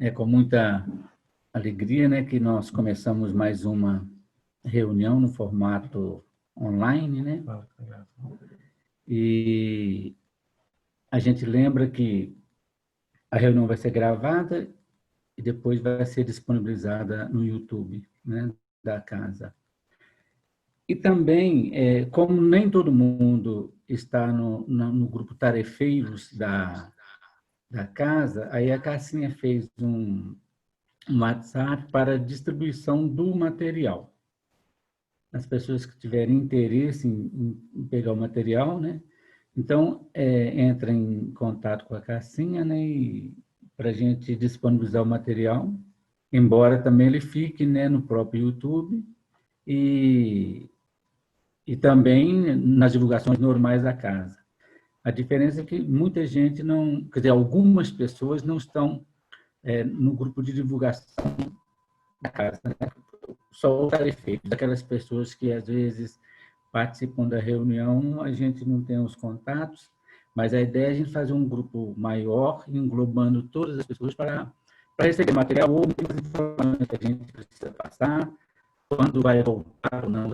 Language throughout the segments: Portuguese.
É com muita alegria, né, que nós começamos mais uma reunião no formato online, né? E a gente lembra que a reunião vai ser gravada e depois vai ser disponibilizada no YouTube, né, da casa. E também, como nem todo mundo está no grupo Tarefeiros da casa, aí a Cassinha fez um WhatsApp para distribuição do material. As pessoas que tiverem interesse em pegar o material, né? Então, entra em contato com a Cassinha, né? Para a gente disponibilizar o material, embora também ele fique, né, no próprio YouTube e também nas divulgações normais da casa. A diferença é que muita gente não, quer dizer, algumas pessoas não estão no grupo de divulgação da casa, né? Só o tarefeiro, daquelas pessoas que às vezes participam da reunião, a gente não tem os contatos, mas a ideia é a gente fazer um grupo maior, englobando todas as pessoas para receber material ou muitas informações que a gente precisa passar, quando vai voltar ou não,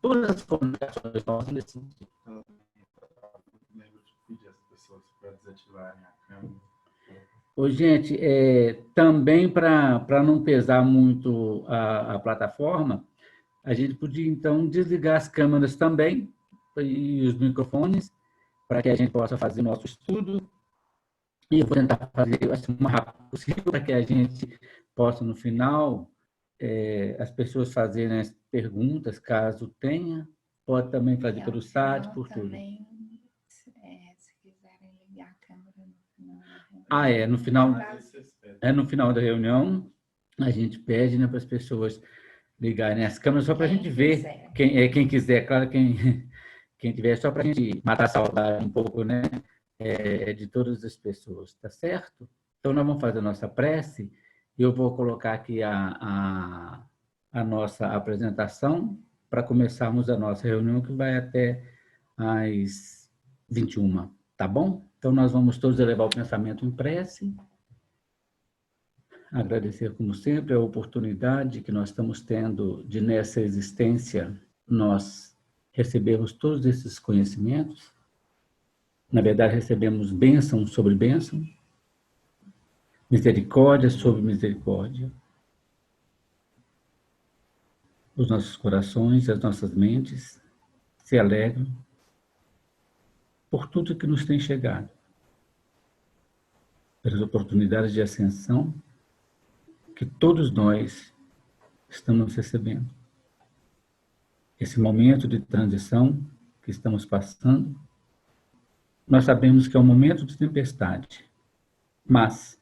todas as comunicações nossas nesse sentido. Lembro de pedir às pessoas para desativarem a câmera. Ô, gente, também para não pesar muito a plataforma, a gente podia, então, desligar as câmeras também e os microfones para que a gente possa fazer nosso estudo. E eu vou tentar fazer assim, o mais rápido possível para que a gente possa, no final, as pessoas fazerem as perguntas, caso tenha. Pode também fazer pelo site, por tudo. Também, se quiserem ligar a câmera no final. No final da reunião, a gente pede, né, para as pessoas ligarem as câmeras só para a gente ver quem quiser, claro, quem tiver, só para a gente matar a saudade um pouco, né, de todas as pessoas, tá certo? Então, nós vamos fazer a nossa prece e eu vou colocar aqui a nossa apresentação para começarmos a nossa reunião, que vai até às 21, tá bom? Então, nós vamos todos elevar o pensamento em prece, agradecer, como sempre, a oportunidade que nós estamos tendo de, nessa existência, nós recebermos todos esses conhecimentos. Na verdade, recebemos bênção sobre bênção, misericórdia sobre misericórdia. Os nossos corações e as nossas mentes se alegram por tudo que nos tem chegado, pelas oportunidades de ascensão que todos nós estamos recebendo. Esse momento de transição que estamos passando, nós sabemos que é um momento de tempestade, mas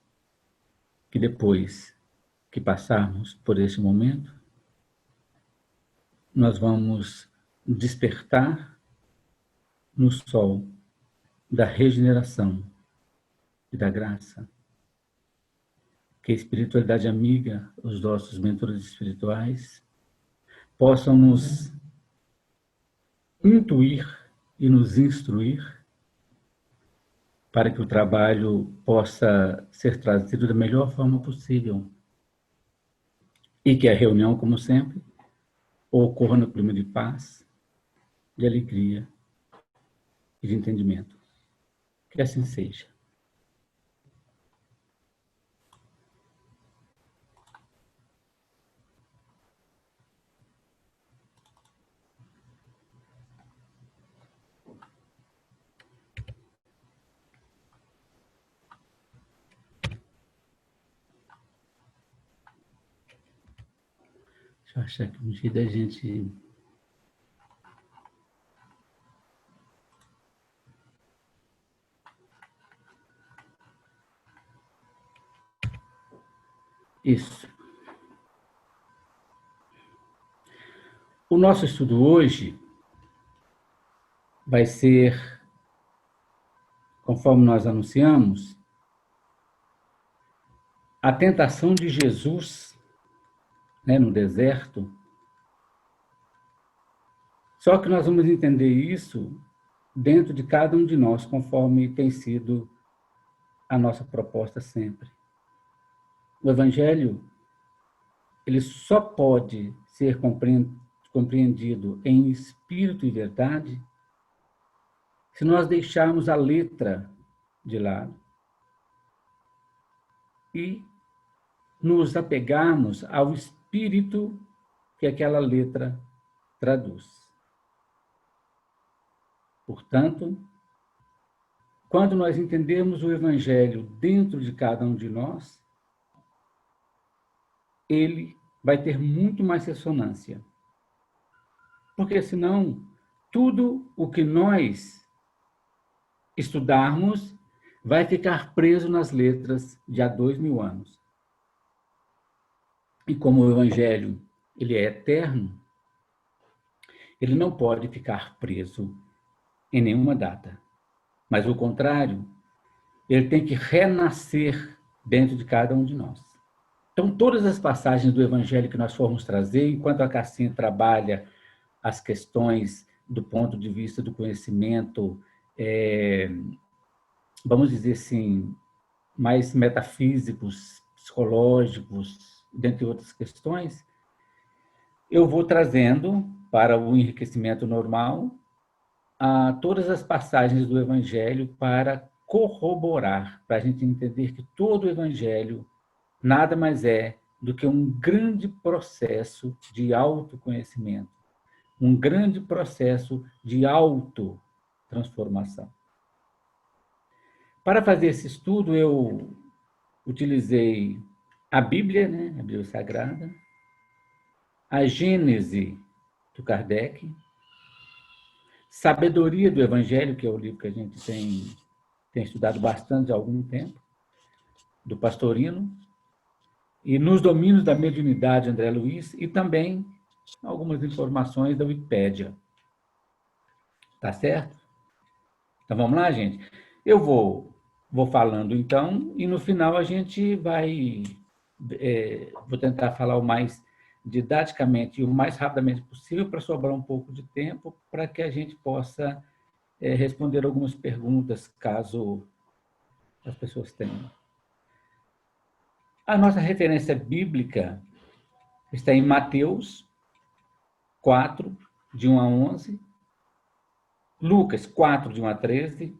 que depois que passarmos por esse momento, nós vamos despertar no sol da regeneração e da graça. Que a espiritualidade amiga, os nossos mentores espirituais, possam nos intuir e nos instruir para que o trabalho possa ser trazido da melhor forma possível e que a reunião, como sempre, ocorra no clima de paz, de alegria e de entendimento. Que assim seja. Deixa eu achar que um jeito da gente... Isso. O nosso estudo hoje vai ser, conforme nós anunciamos, a tentação de Jesus, né, no deserto. Só que nós vamos entender isso dentro de cada um de nós, conforme tem sido a nossa proposta sempre. O Evangelho, ele só pode ser compreendido em espírito e verdade se nós deixarmos a letra de lado e nos apegarmos ao espírito que aquela letra traduz. Portanto, quando nós entendemos o Evangelho dentro de cada um de nós, ele vai ter muito mais ressonância. Porque senão, tudo o que nós estudarmos vai ficar preso nas letras de há 2000 anos. E como o Evangelho ele é eterno, ele não pode ficar preso em nenhuma data. Mas, ao contrário, ele tem que renascer dentro de cada um de nós. Então, todas as passagens do Evangelho que nós formos trazer, enquanto a Cassim trabalha as questões do ponto de vista do conhecimento, vamos dizer assim, mais metafísicos, psicológicos, dentre outras questões, eu vou trazendo para o enriquecimento normal todas as passagens do Evangelho para corroborar, para a gente entender que todo o Evangelho nada mais é do que um grande processo de autoconhecimento, um grande processo de autotransformação. Para fazer esse estudo, eu utilizei a Bíblia, né, a Bíblia Sagrada, a Gênese do Kardec, Sabedoria do Evangelho, que é o livro que a gente tem estudado bastante há algum tempo, do Pastorino, e Nos Domínios da Mediunidade, André Luiz, e também algumas informações da Wikipédia. Tá certo? Então vamos lá, gente? Eu vou falando então, e no final a gente vai... vou tentar falar o mais didaticamente e o mais rapidamente possível para sobrar um pouco de tempo para que a gente possa responder algumas perguntas, caso as pessoas tenham. A nossa referência bíblica está em Mateus 4, de 1 a 11, Lucas 4, de 1 a 13,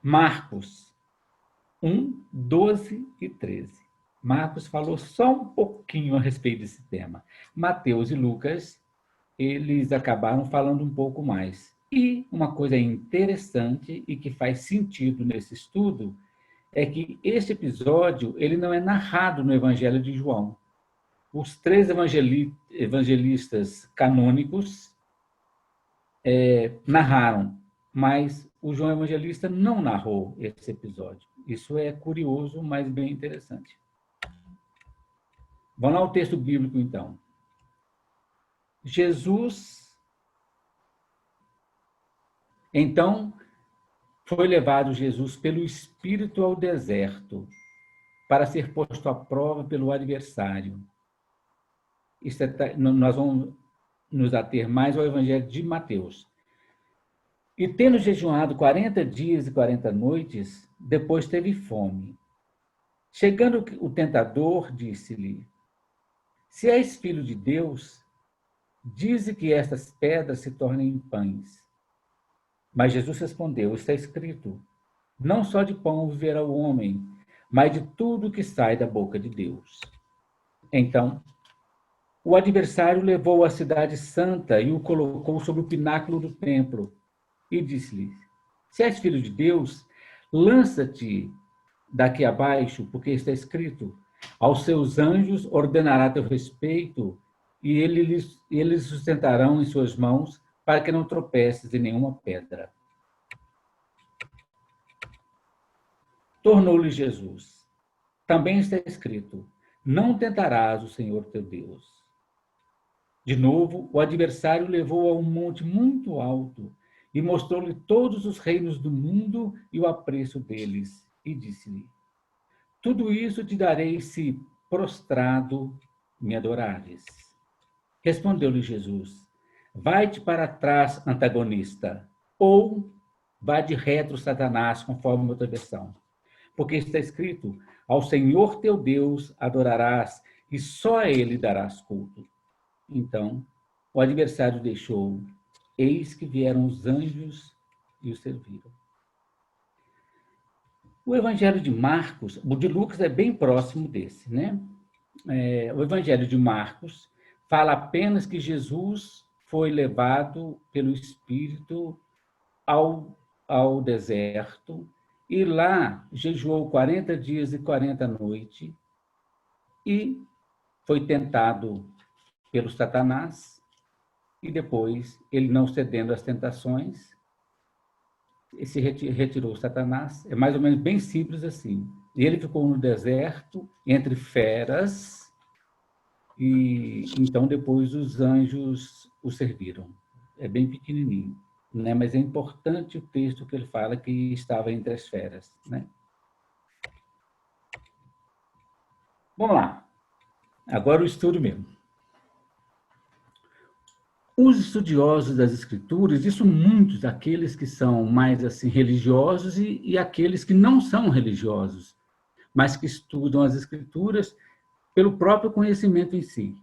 Marcos 1, 12 e 13. Marcos falou só um pouquinho a respeito desse tema. Mateus e Lucas, eles acabaram falando um pouco mais. E uma coisa interessante e que faz sentido nesse estudo é que este episódio ele não é narrado no Evangelho de João. Os 3 evangelistas canônicos narraram, mas o João Evangelista não narrou esse episódio. Isso é curioso, mas bem interessante. Vamos lá ao texto bíblico, então. Então, foi levado Jesus pelo Espírito ao deserto, para ser posto à prova pelo adversário. Nós vamos nos ater mais ao Evangelho de Mateus. E tendo jejuado 40 dias e 40 noites, depois teve fome. Chegando o tentador, disse-lhe: Se és filho de Deus, dize que estas pedras se tornem pães. Mas Jesus respondeu: Está escrito, não só de pão viverá o homem, mas de tudo que sai da boca de Deus. Então, o adversário levou-o à cidade santa e o colocou sobre o pináculo do templo e disse-lhe: Se és filho de Deus, lança-te daqui abaixo, porque está escrito: aos seus anjos ordenará teu respeito e eles sustentarão em suas mãos para que não tropeces em nenhuma pedra. Tornou-lhe Jesus: Também está escrito: Não tentarás o Senhor teu Deus. De novo, o adversário levou-o a um monte muito alto e mostrou-lhe todos os reinos do mundo e o apreço deles, e disse-lhe: Tudo isso te darei se prostrado me adorares. Respondeu-lhe Jesus: Vai-te para trás, antagonista, ou vá de retro, Satanás, conforme outra versão. Porque está escrito: Ao Senhor teu Deus adorarás e só a ele darás culto. Então, o adversário deixou. Eis que vieram os anjos e o serviram. O Evangelho de Marcos, o de Lucas é bem próximo desse, né? O Evangelho de Marcos fala apenas que Jesus foi levado pelo Espírito ao deserto e lá jejuou 40 dias e 40 noites e foi tentado pelo Satanás e depois, ele não cedendo às tentações, se retirou Satanás. É mais ou menos bem simples assim. E ele ficou no deserto, entre feras, e então depois os anjos o serviram. É bem pequenininho, né? Mas é importante o texto que ele fala que estava entre as feras, né? Vamos lá. Agora o estudo mesmo. Os estudiosos das Escrituras, isso muitos, aqueles que são mais assim religiosos e aqueles que não são religiosos, mas que estudam as Escrituras pelo próprio conhecimento em si.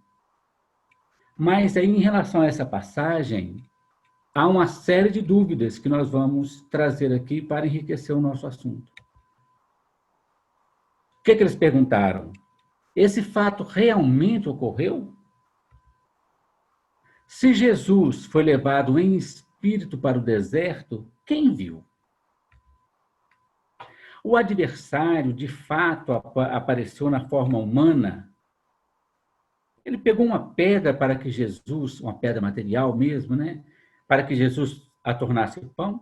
Mas aí, em relação a essa passagem, há uma série de dúvidas que nós vamos trazer aqui para enriquecer o nosso assunto. O que eles perguntaram? Esse fato realmente ocorreu? Se Jesus foi levado em espírito para o deserto, quem viu? O adversário, de fato, apareceu na forma humana. Ele pegou uma pedra para que Jesus, uma pedra material mesmo, né? Para que Jesus a tornasse pão.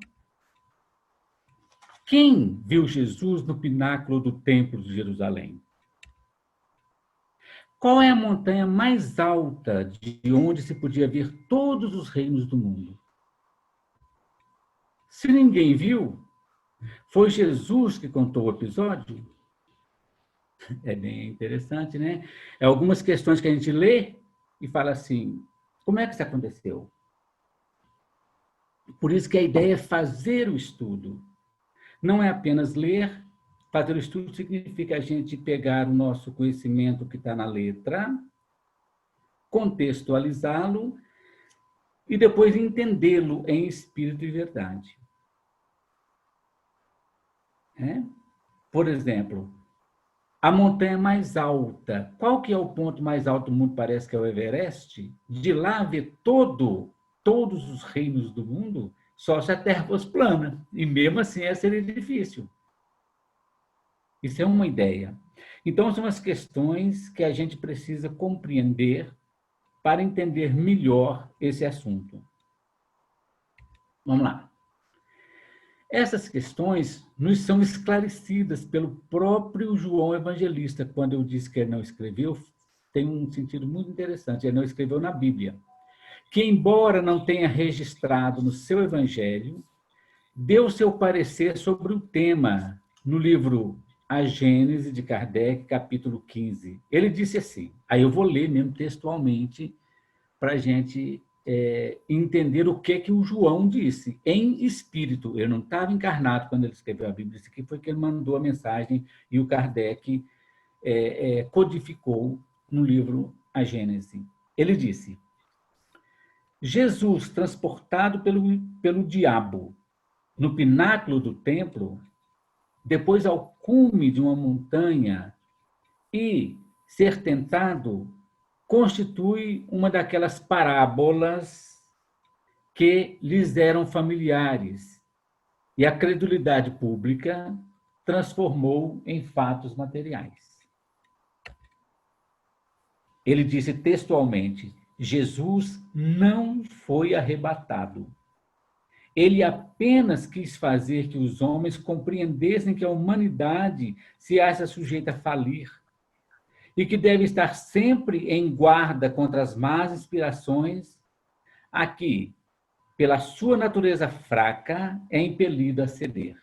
Quem viu Jesus no pináculo do templo de Jerusalém? Qual é a montanha mais alta de onde se podia ver todos os reinos do mundo? Se ninguém viu, foi Jesus que contou o episódio? É bem interessante, né? É algumas questões que a gente lê e fala assim, como é que isso aconteceu? Por isso que a ideia é fazer o estudo. Não é apenas ler. Fazer o estudo significa a gente pegar o nosso conhecimento que está na letra, contextualizá-lo e depois entendê-lo em espírito e verdade. Por exemplo, a montanha mais alta. Qual que é o ponto mais alto do mundo? Parece que é o Everest. De lá ver todos os reinos do mundo, só se a Terra fosse plana. E mesmo assim, seria difícil. Isso é uma ideia. Então, são as questões que a gente precisa compreender para entender melhor esse assunto. Vamos lá. Essas questões nos são esclarecidas pelo próprio João Evangelista. Quando eu disse que ele não escreveu, tem um sentido muito interessante. Ele não escreveu na Bíblia. Que, embora não tenha registrado no seu Evangelho, deu seu parecer sobre o tema no livro A Gênese de Kardec, capítulo 15. Ele disse assim, aí eu vou ler mesmo textualmente para a gente entender o que o João disse, em espírito. Ele não estava encarnado quando ele escreveu a Bíblia, isso aqui foi que ele mandou a mensagem e o Kardec codificou no livro A Gênese. Ele disse, Jesus, transportado pelo diabo no pináculo do templo, depois ao cume de uma montanha e ser tentado, constitui uma daquelas parábolas que lhes eram familiares e a credulidade pública transformou em fatos materiais. Ele disse textualmente, Jesus não foi arrebatado. Ele apenas quis fazer que os homens compreendessem que a humanidade se acha sujeita a falir e que deve estar sempre em guarda contra as más inspirações a que, pela sua natureza fraca, é impelido a ceder.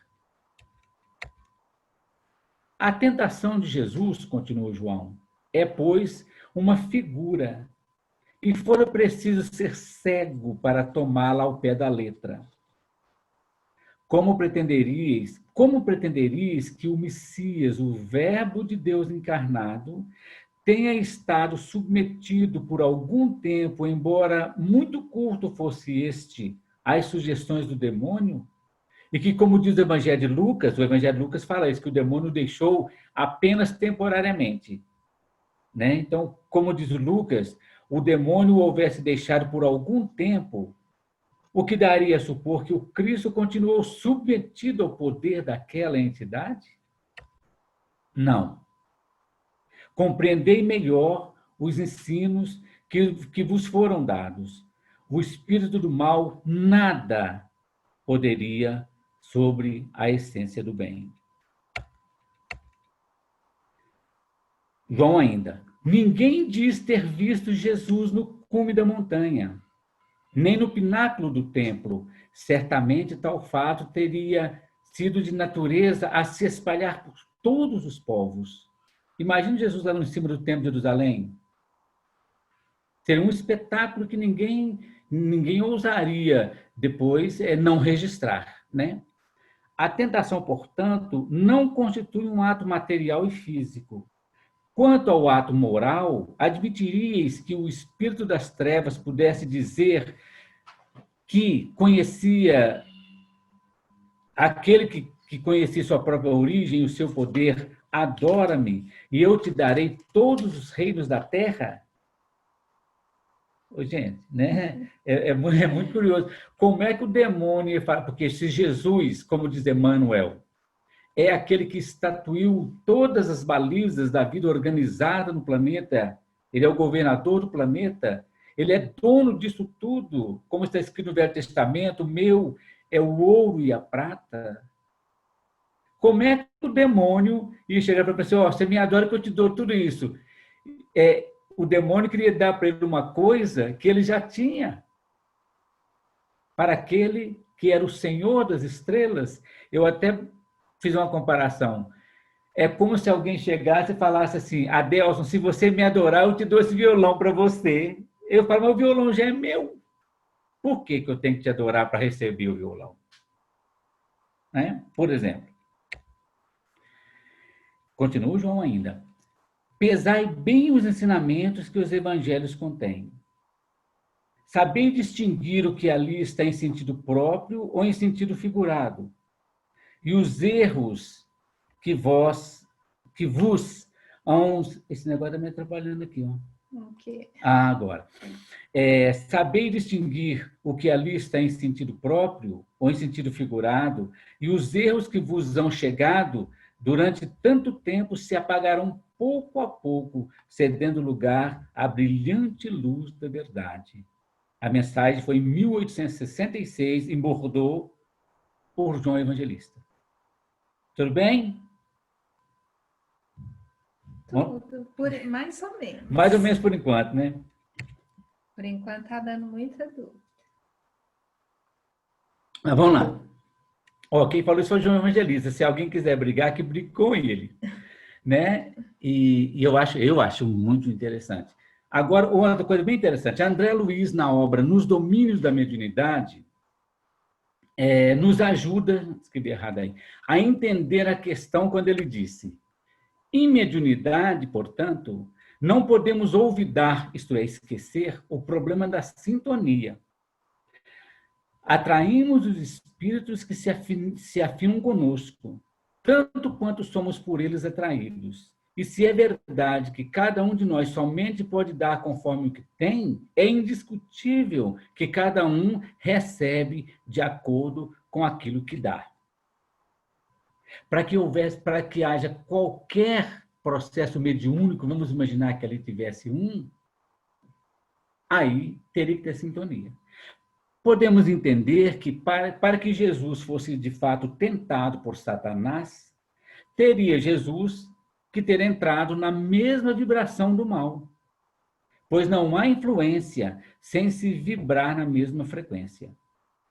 A tentação de Jesus, continuou João, é, pois, uma figura, e fora preciso ser cego para tomá-la ao pé da letra. como pretenderias que o Messias, o Verbo de Deus encarnado, tenha estado submetido por algum tempo, embora muito curto fosse este, às sugestões do demônio? E que, como diz o Evangelho de Lucas fala isso, que o demônio deixou apenas temporariamente. Né? Então, como diz o Lucas, o demônio o houvesse deixado por algum tempo, o que daria a supor que o Cristo continuou submetido ao poder daquela entidade? Não. Compreendei melhor os ensinos que vos foram dados. O espírito do mal nada poderia sobre a essência do bem. João ainda. Ninguém diz ter visto Jesus no cume da montanha, nem no pináculo do templo. Certamente tal fato teria sido de natureza a se espalhar por todos os povos. Imagine Jesus lá em cima do templo de Jerusalém. Seria um espetáculo que ninguém ousaria depois não registrar, né? A tentação, portanto, não constitui um ato material e físico. Quanto ao ato moral, admitiríeis que o espírito das trevas pudesse dizer que conhecia aquele que conhecia sua própria origem e o seu poder, adora-me, e eu te darei todos os reinos da terra? Gente, né? É muito curioso. Como é que o demônio fala? Porque se Jesus, como diz Emmanuel, é aquele que estatuiu todas as balizas da vida organizada no planeta, ele é o governador do planeta, ele é dono disso tudo, como está escrito no Velho Testamento, o meu é o ouro e a prata. Como é que o demônio ia chegar para a pessoa, você me adora que eu te dou tudo isso? O demônio queria dar para ele uma coisa que ele já tinha. Para aquele que era o Senhor das estrelas, eu até fiz uma comparação. É como se alguém chegasse e falasse assim, Adelson, se você me adorar, eu te dou esse violão para você. Eu falo, mas o violão já é meu. Por que eu tenho que te adorar para receber o violão? Né? Por exemplo, continua o João ainda. Pesai bem os ensinamentos que os evangelhos contêm. Sabei distinguir o que ali está em sentido próprio ou em sentido figurado. E os erros que vos... Esse negócio está me atrapalhando aqui, ó. Okay. Agora. Sabei distinguir o que ali está em sentido próprio ou em sentido figurado, e os erros que vos hão chegado durante tanto tempo se apagarão pouco a pouco, cedendo lugar à brilhante luz da verdade. A mensagem foi em 1866, em Bordeaux, por João Evangelista. Tudo bem? Tudo, mais ou menos. Mais ou menos por enquanto, né? Por enquanto está dando muita dúvida. Mas vamos lá. Quem falou isso foi o João Evangelista. Se alguém quiser brigar, que brigue com ele. Né? E eu acho muito interessante. Agora, outra coisa bem interessante. André Luiz, na obra Nos Domínios da Mediunidade, nos ajuda, escrevi errado aí, a entender a questão quando ele disse: em mediunidade, portanto, não podemos olvidar, isto é, esquecer, o problema da sintonia. Atraímos os espíritos que se afinam conosco, tanto quanto somos por eles atraídos. E se é verdade que cada um de nós somente pode dar conforme o que tem, é indiscutível que cada um recebe de acordo com aquilo que dá. Para que haja qualquer processo mediúnico, vamos imaginar que ali tivesse aí teria que ter sintonia. Podemos entender que, para que Jesus fosse de fato tentado por Satanás, teria Jesus que ter entrado na mesma vibração do mal, pois não há influência sem se vibrar na mesma frequência.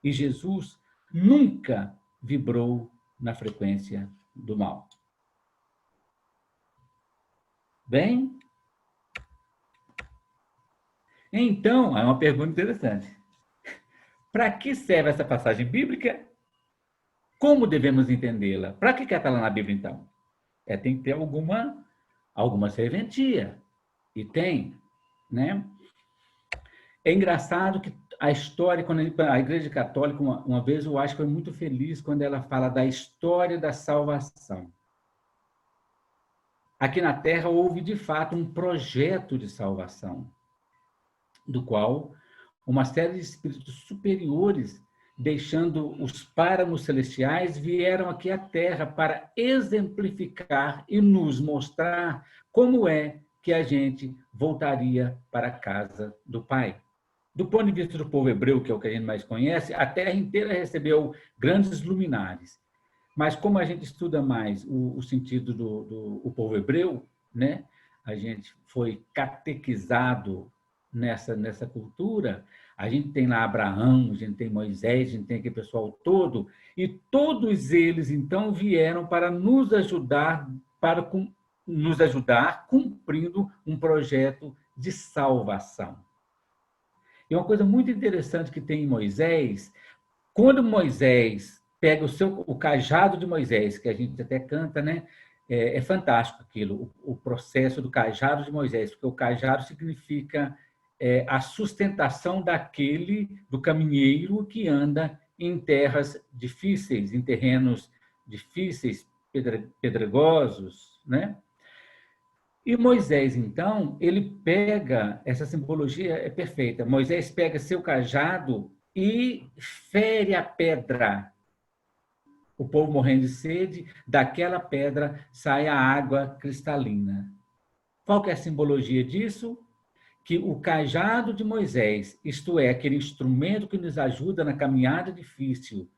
E Jesus nunca vibrou na frequência do mal. Bem? Então, é uma pergunta interessante. Para que serve essa passagem bíblica? Como devemos entendê-la? Para que está lá na Bíblia, então? Tem que ter alguma serventia. E tem, né? É engraçado que a história, quando a Igreja Católica, uma vez eu acho que foi muito feliz quando ela fala da história da salvação. Aqui na Terra houve, de fato, um projeto de salvação, do qual uma série de espíritos superiores, deixando os páramos celestiais, vieram aqui à Terra para exemplificar e nos mostrar como é que a gente voltaria para a casa do Pai. Do ponto de vista do povo hebreu, que é o que a gente mais conhece, a Terra inteira recebeu grandes luminares. Mas como a gente estuda mais o sentido do povo hebreu, né? A gente foi catequizado nessa cultura, a gente tem lá Abraão, a gente tem Moisés, a gente tem aquele pessoal todo, e todos eles, então, vieram para nos ajudar cumprindo um projeto de salvação. E uma coisa muito interessante que tem em Moisés, quando Moisés pega o cajado de Moisés, que a gente até canta, né? É fantástico aquilo, o processo do cajado de Moisés, porque o cajado significa a sustentação do caminheiro que anda em terras difíceis, em terrenos difíceis, pedregosos, né? E Moisés, então, ele pega, essa simbologia é perfeita, Moisés pega seu cajado e fere a pedra. O povo morrendo de sede, daquela pedra sai a água cristalina. Qual que é a simbologia disso? Que o cajado de Moisés, isto é, aquele instrumento que nos ajuda na caminhada difícil,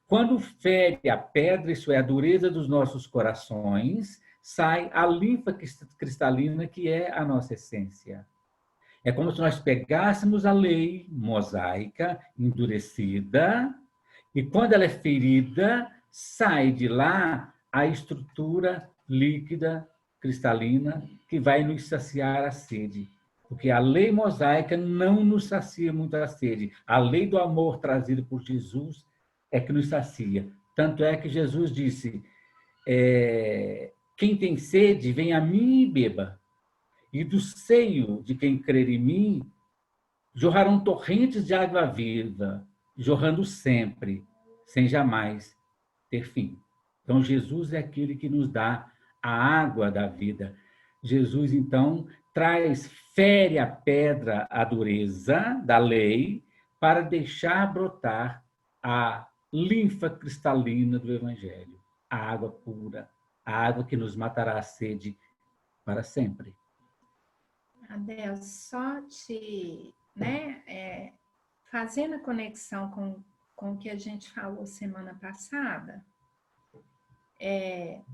quando fere a pedra, isso é, a dureza dos nossos corações, sai a linfa cristalina, que é a nossa essência. É como se nós pegássemos a lei mosaica, endurecida, e quando ela é ferida, sai de lá a estrutura líquida, cristalina, que vai nos saciar a sede. Porque a lei mosaica não nos sacia muito a sede. A lei do amor trazida por Jesus é que nos sacia. Tanto é que Jesus disse, quem tem sede, vem a mim e beba. E do seio de quem crer em mim, jorrarão torrentes de água viva, jorrando sempre, sem jamais ter fim. Então, Jesus é aquele que nos dá a água da vida. Jesus, então, fere a pedra, a dureza da lei, para deixar brotar a linfa cristalina do Evangelho, a água pura, a água que nos matará a sede para sempre. Adel, só fazendo a conexão com o que a gente falou semana passada,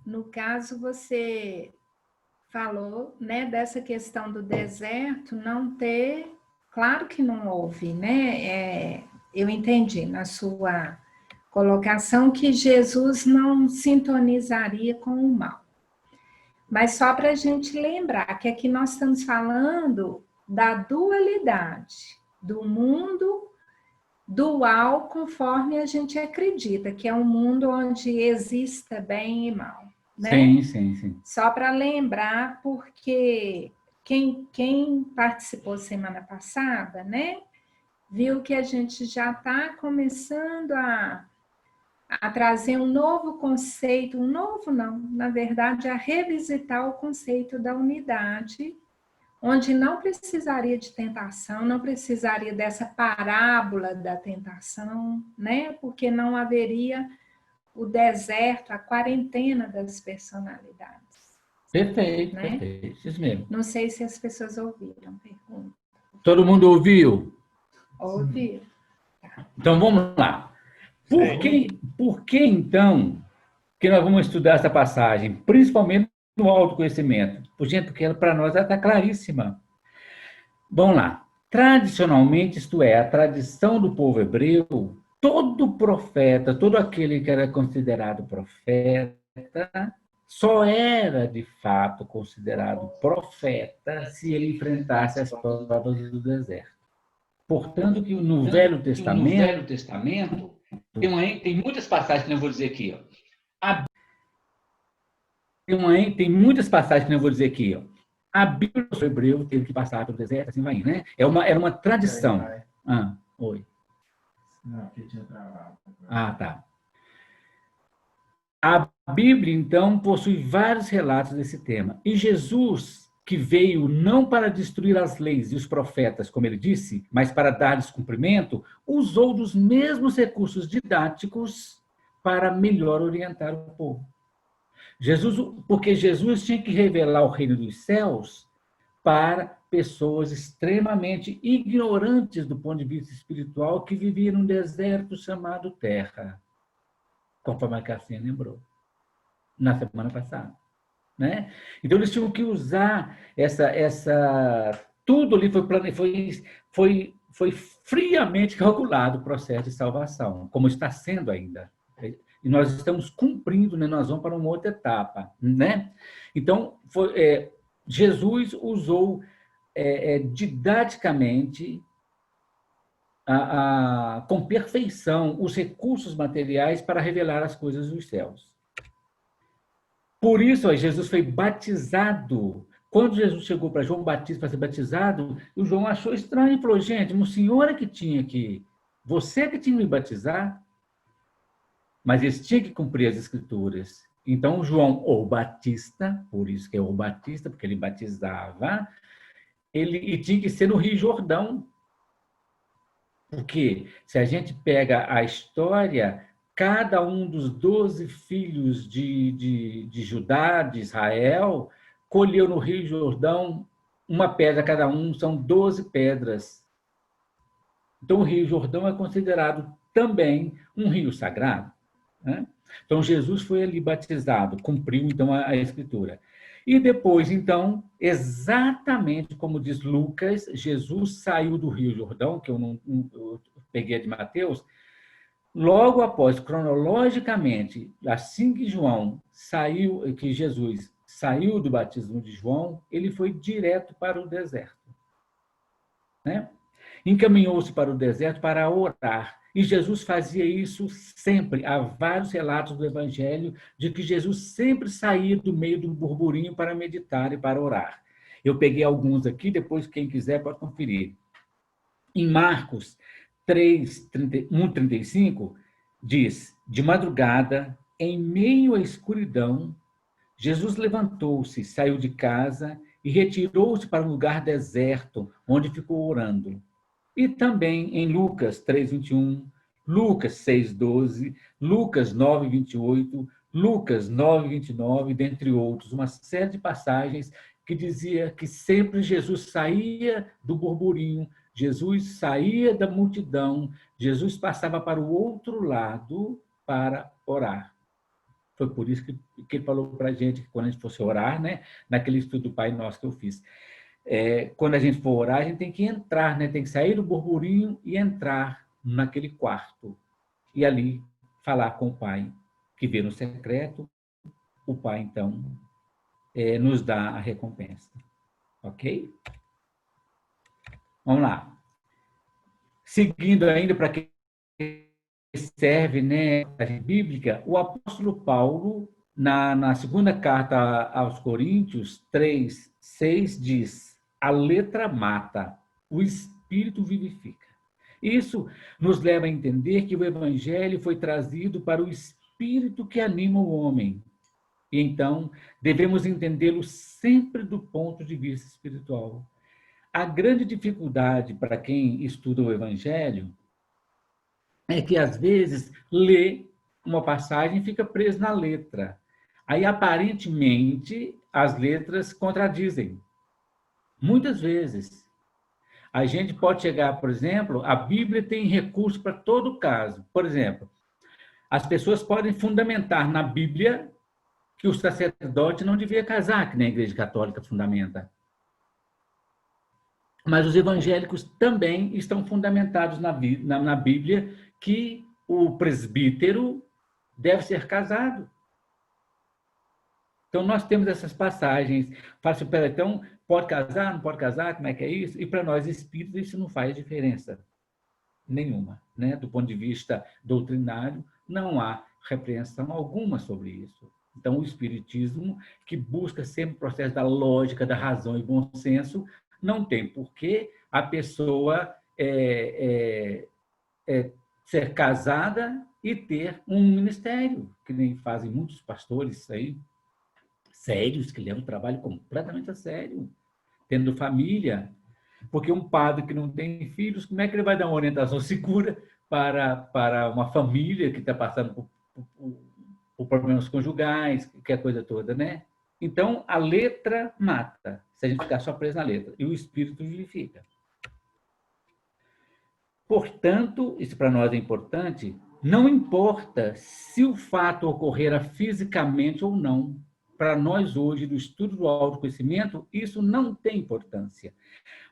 no caso você falou, né, dessa questão do deserto não ter, claro que não houve, né? Eu entendi na sua colocação que Jesus não sintonizaria com o mal. Mas só para a gente lembrar que aqui nós estamos falando da dualidade, do mundo dual conforme a gente acredita, que é um mundo onde exista bem e mal. Né? Sim. Só para lembrar, porque quem participou semana passada, né, viu que a gente já está começando a trazer um novo conceito, um novo não, na verdade, a revisitar o conceito da unidade, onde não precisaria de tentação, não precisaria dessa parábola da tentação, né? Porque não haveria o deserto, a quarentena das personalidades. Perfeito, né? Perfeito, isso mesmo. Não sei se as pessoas ouviram a pergunta. Todo mundo ouviu? Ouviram. Então, vamos lá. Por que, então, que nós vamos estudar essa passagem? Principalmente no autoconhecimento. Gente, porque para nós ela está claríssima. Vamos lá. Tradicionalmente, isto é, a tradição do povo hebreu, todo profeta, todo aquele que era considerado profeta, só era, de fato, considerado profeta se ele enfrentasse as provas do deserto. Portanto, que no Velho Testamento, Tem muitas passagens que eu vou dizer aqui. Ó. Tem muitas passagens que eu vou dizer aqui. Ó. A Bíblia do hebreu teve que passar pelo deserto, assim vai indo, né? Era uma tradição. Oi. Não, porque tinha travado. Tá. A Bíblia, então, possui vários relatos desse tema. E Jesus, que veio não para destruir as leis e os profetas, como ele disse, mas para dar-lhes cumprimento, usou dos mesmos recursos didáticos para melhor orientar o povo. Porque Jesus tinha que revelar o reino dos céus para pessoas extremamente ignorantes do ponto de vista espiritual que viviam num deserto chamado Terra, conforme a Cassinha lembrou na semana passada, né? Então eles tinham que usar tudo ali foi friamente calculado o processo de salvação, como está sendo ainda. E nós estamos cumprindo, né? Nós vamos para uma outra etapa, né? Então Jesus usou didaticamente com perfeição os recursos materiais para revelar as coisas dos céus. Por isso, Jesus foi batizado. Quando Jesus chegou para João Batista para ser batizado, o João achou estranho e falou: gente, o senhor é que tinha que. Você que tinha que me batizar, mas eles tinham que cumprir as escrituras. Então, João, o Batista, por isso que é o Batista, porque ele batizava, e tinha que ser no Rio Jordão. Porque se a gente pega a história, cada um dos 12 filhos de Judá, de Israel, colheu no Rio Jordão uma pedra cada um, são 12 pedras. Então, o Rio Jordão é considerado também um rio sagrado, né? Então, Jesus foi ali batizado, cumpriu, então, a Escritura. E depois, então, exatamente como diz Lucas, Jesus saiu do Rio Jordão, que eu peguei de Mateus, logo após, cronologicamente, assim que Jesus saiu do batismo de João, ele foi direto para o deserto, né? Encaminhou-se para o deserto para orar. E Jesus fazia isso sempre. Há vários relatos do Evangelho de que Jesus sempre saía do meio do burburinho para meditar e para orar. Eu peguei alguns aqui, depois quem quiser pode conferir. Em Marcos 1:35, diz: de madrugada, em meio à escuridão, Jesus levantou-se, saiu de casa e retirou-se para um lugar deserto, onde ficou orando. E também em Lucas 3:21, Lucas 6:12, Lucas 9:28, Lucas 9:29, dentre outros, uma série de passagens que dizia que sempre Jesus saía do burburinho, Jesus saía da multidão, Jesus passava para o outro lado para orar. Foi por isso que ele falou para a gente que quando a gente fosse orar, né, naquele estudo do Pai Nosso que eu fiz, quando a gente for orar, a gente tem que entrar, né? Tem que sair do burburinho e entrar naquele quarto. E ali falar com o Pai, que vê no secreto. O Pai, então, nos dá a recompensa. Ok? Vamos lá. Seguindo ainda para que serve, né, a bíblica, o apóstolo Paulo, na segunda carta aos Coríntios 3:6, diz: a letra mata, o espírito vivifica. Isso nos leva a entender que o evangelho foi trazido para o espírito que anima o homem. E então, devemos entendê-lo sempre do ponto de vista espiritual. A grande dificuldade para quem estuda o evangelho é que, às vezes, lê uma passagem e fica preso na letra. Aí, aparentemente, as letras contradizem. Muitas vezes. A gente pode chegar, por exemplo, a Bíblia tem recurso para todo caso. Por exemplo, as pessoas podem fundamentar na Bíblia que o sacerdote não devia casar, que nem a Igreja Católica fundamenta. Mas os evangélicos também estão fundamentados na Bíblia que o presbítero deve ser casado. Então, nós temos essas passagens. Fala assim, então, pode casar, não pode casar, como é que é isso? E para nós espíritos isso não faz diferença. nenhuma, né? Do ponto de vista doutrinário, não há repreensão alguma sobre isso. Então, o Espiritismo, que busca sempre o processo da lógica, da razão e bom senso, não tem por que a pessoa ser casada e ter um ministério, que nem fazem muitos pastores aí, sérios, que levam o trabalho completamente a sério, tendo família. Porque um padre que não tem filhos, como é que ele vai dar uma orientação segura para uma família que está passando por problemas conjugais, que é a coisa toda, né? Então, a letra mata, se a gente ficar só preso na letra, e o espírito vivifica. Portanto, isso para nós é importante, não importa se o fato ocorrera fisicamente ou não. Para nós hoje, no estudo do autoconhecimento, isso não tem importância.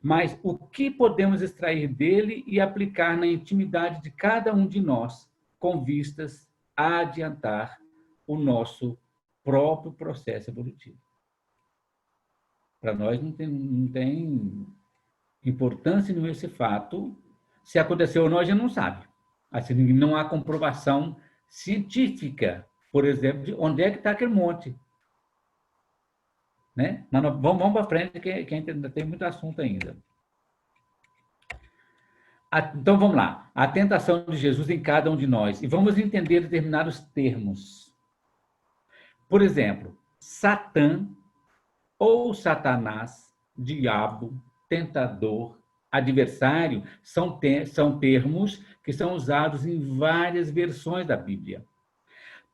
Mas o que podemos extrair dele e aplicar na intimidade de cada um de nós, com vistas a adiantar o nosso próprio processo evolutivo. Para nós não tem importância nenhuma esse fato. Se aconteceu ou não, a gente não sabe. Assim, não há comprovação científica, por exemplo, de onde é que está aquele monte. Né? Mas vamos para frente, que ainda tem muito assunto ainda. Então, vamos lá. A tentação de Jesus em cada um de nós. E vamos entender determinados termos. Por exemplo, Satã ou Satanás, diabo, tentador, adversário, são termos que são usados em várias versões da Bíblia.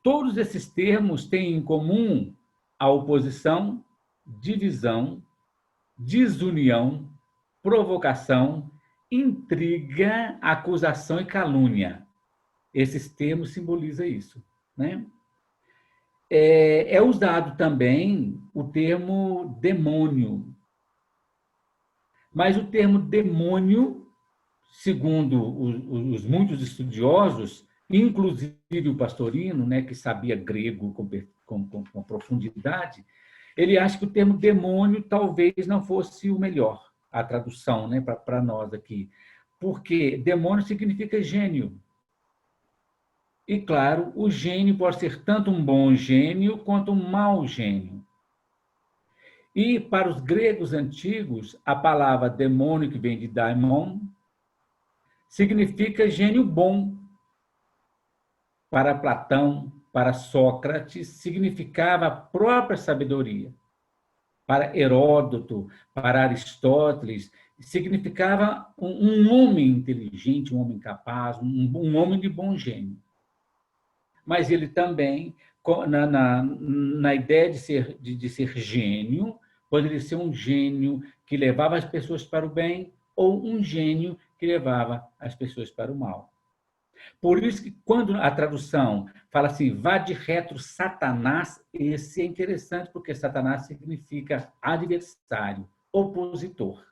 Todos esses termos têm em comum a oposição, divisão, desunião, provocação, intriga, acusação e calúnia. Esses termos simbolizam isso, né? É usado também o termo demônio. Mas o termo demônio, segundo os muitos estudiosos, inclusive o Pastorino, né, que sabia grego com profundidade, ele acha que o termo demônio talvez não fosse o melhor, a tradução, né, para nós aqui. Porque demônio significa gênio. E, claro, o gênio pode ser tanto um bom gênio quanto um mau gênio. E, para os gregos antigos, a palavra demônio, que vem de daimon, significa gênio bom. Para Platão, para Sócrates, significava a própria sabedoria. Para Heródoto, para Aristóteles, significava um homem inteligente, um homem capaz, um homem de bom gênio. Mas ele também, na ideia de ser gênio, poderia ser um gênio que levava as pessoas para o bem ou um gênio que levava as pessoas para o mal. Por isso que, quando a tradução fala assim, vá de retro Satanás, esse é interessante, porque Satanás significa adversário, opositor.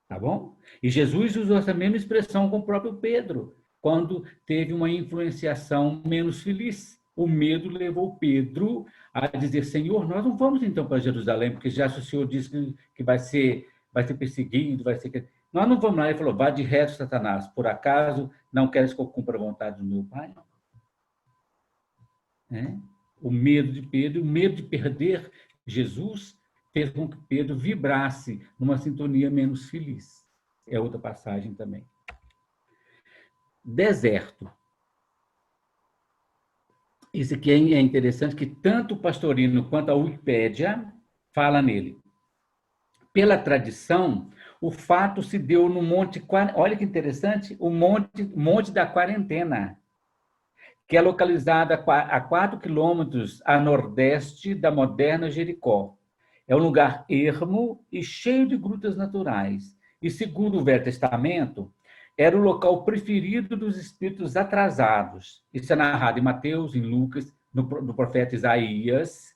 Tá bom? E Jesus usou essa mesma expressão com o próprio Pedro, quando teve uma influenciação menos feliz. O medo levou Pedro a dizer, Senhor, nós não vamos então para Jerusalém, porque já o Senhor disse que vai ser perseguido, vai ser... Nós não vamos lá. Ele falou, vá de reto, Satanás. Por acaso não queres que eu cumpra a vontade do meu Pai? O medo de Pedro, o medo de perder Jesus, fez com que Pedro vibrasse numa sintonia menos feliz. É outra passagem também. Deserto. Isso aqui é interessante, que tanto o Pastorino quanto a Wikipédia fala nele. Pela tradição, o fato se deu no Monte... Olha que interessante, o Monte da Quarentena, que é localizado a 4 quilômetros a nordeste da moderna Jericó. É um lugar ermo e cheio de grutas naturais. E, segundo o Velho Testamento, era o local preferido dos espíritos atrasados. Isso é narrado em Mateus, em Lucas, no profeta Isaías,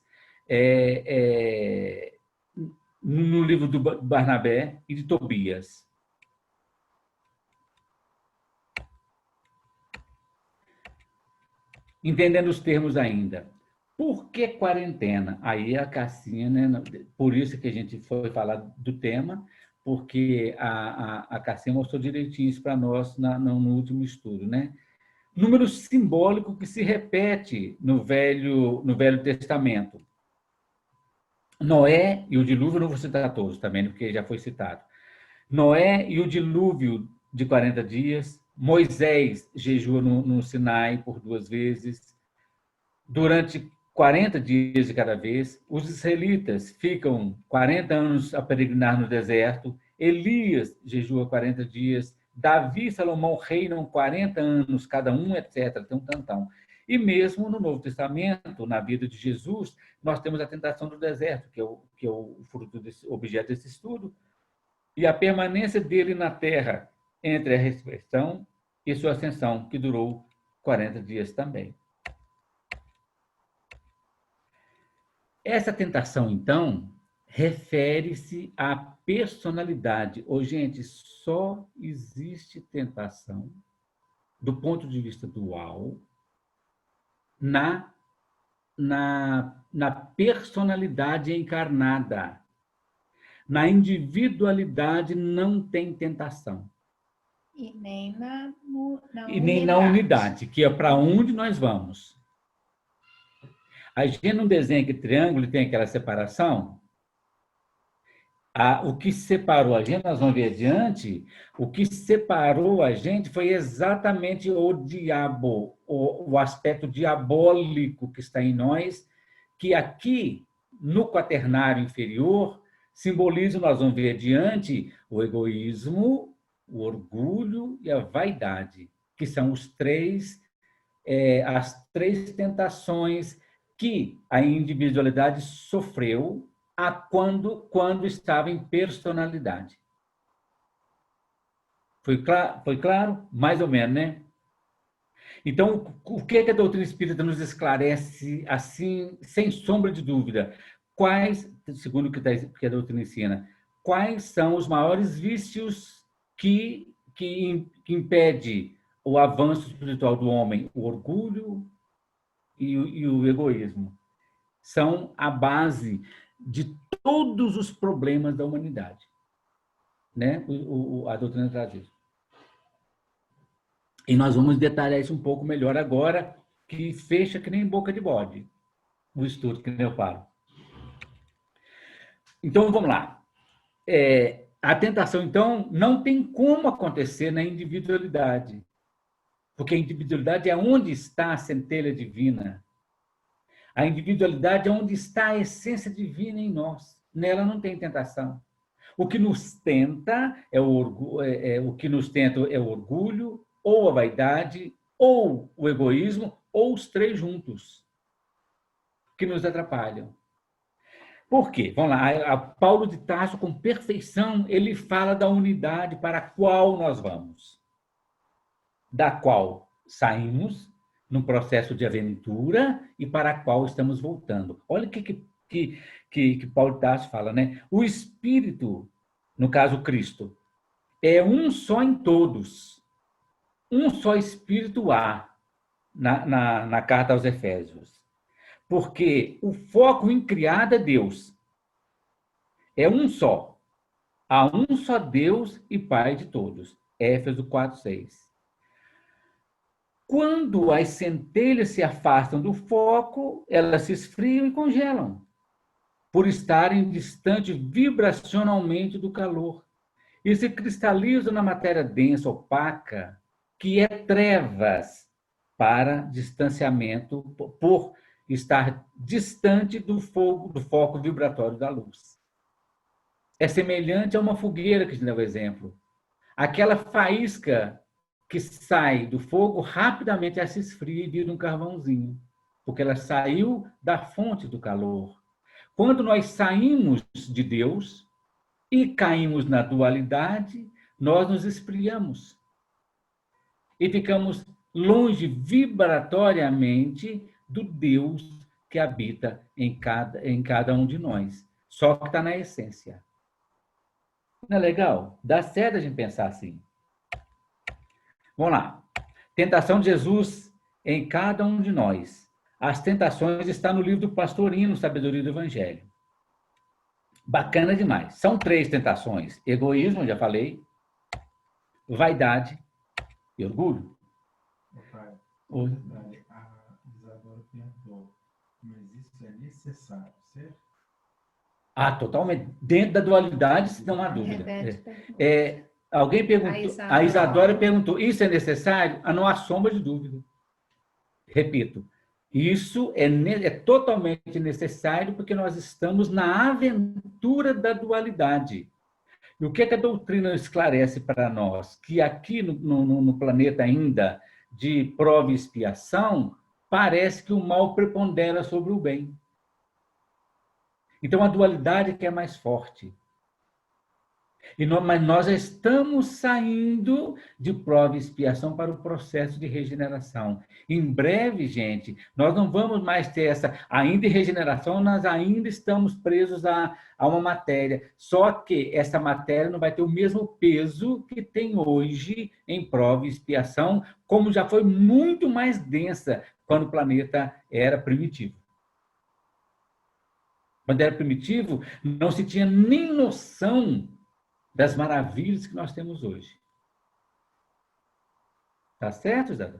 no livro do Barnabé e de Tobias. Entendendo os termos ainda. Por que quarentena? Aí a Cassinha, né? Por isso que a gente foi falar do tema, porque a Cassia mostrou direitinho isso para nós no último estudo, né? Número simbólico que se repete no Velho Testamento. Noé e o dilúvio, eu não vou citar todos também, porque já foi citado. Noé e o dilúvio de 40 dias, Moisés jejua no Sinai por 2 vezes, durante 40 dias de cada vez, os israelitas ficam 40 anos a peregrinar no deserto, Elias jejua 40 dias, Davi e Salomão reinam 40 anos cada um, etc. Tem um tantão. E mesmo no Novo Testamento, na vida de Jesus, nós temos a tentação do deserto, que é o fruto desse objeto desse estudo, e a permanência dele na terra entre a ressurreição e sua ascensão, que durou 40 dias também. Essa tentação, então, refere-se à personalidade. Gente, só existe tentação, do ponto de vista dual, na personalidade encarnada. Na individualidade não tem tentação. E nem na unidade, que é para onde nós vamos. A gente não desenha que triângulo tem aquela separação. O que separou a gente, nós vamos ver adiante, o que separou a gente foi exatamente o diabo, o aspecto diabólico que está em nós, que aqui, no quaternário inferior, simboliza, nós vamos ver adiante, o egoísmo, o orgulho e a vaidade, que são as três tentações que a individualidade sofreu quando estava em personalidade. Foi claro? Mais ou menos, né? Então, o que a doutrina espírita nos esclarece, assim, sem sombra de dúvida? Segundo o que a doutrina ensina, quais são os maiores vícios que impede o avanço espiritual do homem? O orgulho e o egoísmo. São a base de todos os problemas da humanidade. Né? A doutrina traz isso. E nós vamos detalhar isso um pouco melhor agora, que fecha que nem boca de bode o estudo que eu falo. Então, vamos lá. A tentação, então, não tem como acontecer na individualidade, porque a individualidade é onde está a centelha divina. A individualidade é onde está a essência divina em nós. Nela não tem tentação. O que nos tenta é o orgulho, ou a vaidade, ou o egoísmo, ou os três juntos, que nos atrapalham. Por quê? Vamos lá, Paulo de Tarso, com perfeição, ele fala da unidade para a qual nós vamos, da qual saímos num processo de aventura e para a qual estamos voltando. Olha o que Paulo de Tarso fala, né? O Espírito, no caso Cristo, é um só em todos. Um só Espírito há na carta aos Efésios. Porque o foco em criado é Deus. É um só. Há um só Deus e Pai de todos. Éfeso 4:6. Quando as centelhas se afastam do foco, elas se esfriam e congelam, por estarem distantes vibracionalmente do calor, e se cristalizam na matéria densa, opaca, que é trevas, para distanciamento, por estar distante do foco vibratório da luz. É semelhante a uma fogueira, que a gente dá o exemplo. Aquela faísca que sai do fogo, rapidamente ela se esfria e vira um carvãozinho, porque ela saiu da fonte do calor. Quando nós saímos de Deus e caímos na dualidade, nós nos esfriamos e ficamos longe vibratoriamente do Deus que habita em cada um de nós, só que está na essência. Não é legal? Dá certo a gente pensar assim. Vamos lá. Tentação de Jesus em cada um de nós. As tentações estão no livro do Pastorino, Sabedoria do Evangelho. Bacana demais. São 3 tentações. Egoísmo, já falei. Vaidade e orgulho. Pai, Oi. a Isadora perguntou, mas isso é necessário, certo? Totalmente. Dentro da dualidade, não há dúvida. Rebelde Alguém perguntou, a Isadora perguntou, isso é necessário? Não há sombra de dúvida. Repito, isso é totalmente necessário porque nós estamos na aventura da dualidade. E o que a doutrina esclarece para nós? Que aqui no planeta ainda de prova e expiação, parece que o mal prepondera sobre o bem. Então, a dualidade que é mais forte. Mas nós já estamos saindo de prova e expiação para o processo de regeneração. Em breve, gente, nós não vamos mais ter essa... Ainda em regeneração, nós ainda estamos presos a uma matéria. Só que essa matéria não vai ter o mesmo peso que tem hoje em prova e expiação, como já foi muito mais densa quando o planeta era primitivo. Quando era primitivo, não se tinha nem noção das maravilhas que nós temos hoje. Tá certo, Zé?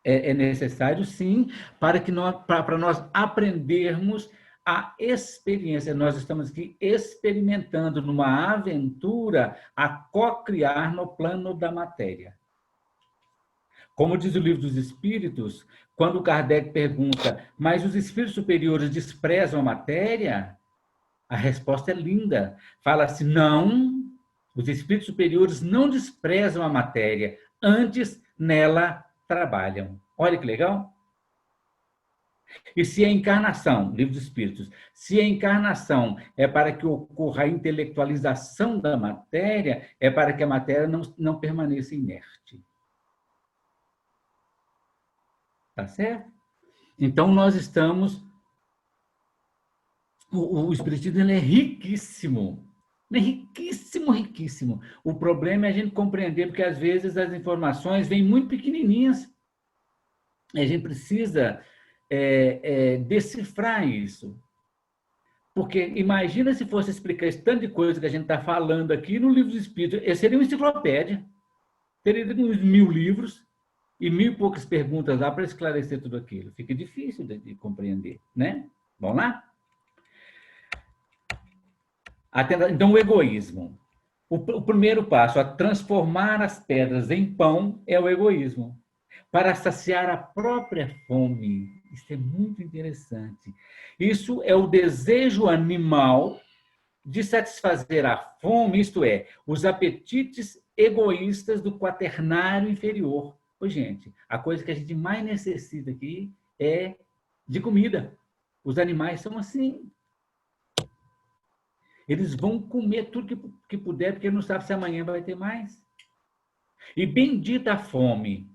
É necessário, sim, para nós aprendermos a experiência. Nós estamos aqui experimentando numa aventura a co-criar no plano da matéria. Como diz o Livro dos Espíritos, quando Kardec pergunta, mas os espíritos superiores desprezam a matéria? A resposta é linda. Fala assim, não, os espíritos superiores não desprezam a matéria, antes nela trabalham. Olha que legal. E se a encarnação, Livro dos Espíritos, se a encarnação é para que ocorra a intelectualização da matéria, é para que a matéria não permaneça inerte. Tá certo? Então, nós estamos... O Espiritismo ele é riquíssimo. É riquíssimo, riquíssimo. O problema é a gente compreender, porque às vezes as informações vêm muito pequenininhas. E a gente precisa decifrar isso. Porque imagina se fosse explicar esse tanto de coisa que a gente está falando aqui no Livro dos Espíritos. Seria uma enciclopédia. Teria uns 1000 livros e 1000 e poucas perguntas lá para esclarecer tudo aquilo. Fica difícil de compreender, né? Vamos lá? Então, o egoísmo. O primeiro passo, a transformar as pedras em pão, é o egoísmo. Para saciar a própria fome. Isso é muito interessante. Isso é o desejo animal de satisfazer a fome, isto é, os apetites egoístas do quaternário inferior. Ô, gente, a coisa que a gente mais necessita aqui é de comida. Os animais são assim. Eles vão comer tudo que puder, porque não sabe se amanhã vai ter mais. E bendita a fome.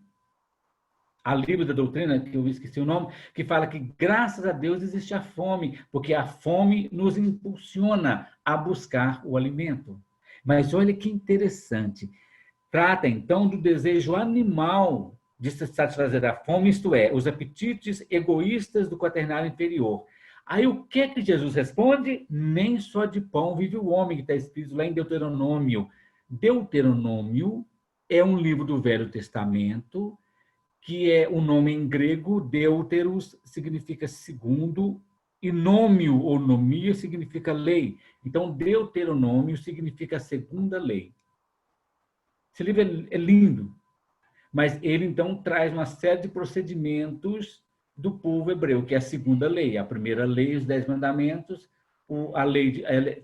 A livro da doutrina, que eu esqueci o nome, que fala que graças a Deus existe a fome, porque a fome nos impulsiona a buscar o alimento. Mas olha que interessante. Trata, então, do desejo animal de se satisfazer a fome, isto é, os apetites egoístas do quaternário inferior. Aí o que é que Jesus responde? Nem só de pão vive o homem, que está escrito lá em Deuteronômio. Deuteronômio é um livro do Velho Testamento, que é o nome em grego, deuteros significa segundo, e nômio ou nomia significa lei. Então, Deuteronômio significa a segunda lei. Esse livro é lindo, mas ele, então, traz uma série de procedimentos do povo hebreu, que é a segunda lei. A primeira lei, os 10 mandamentos,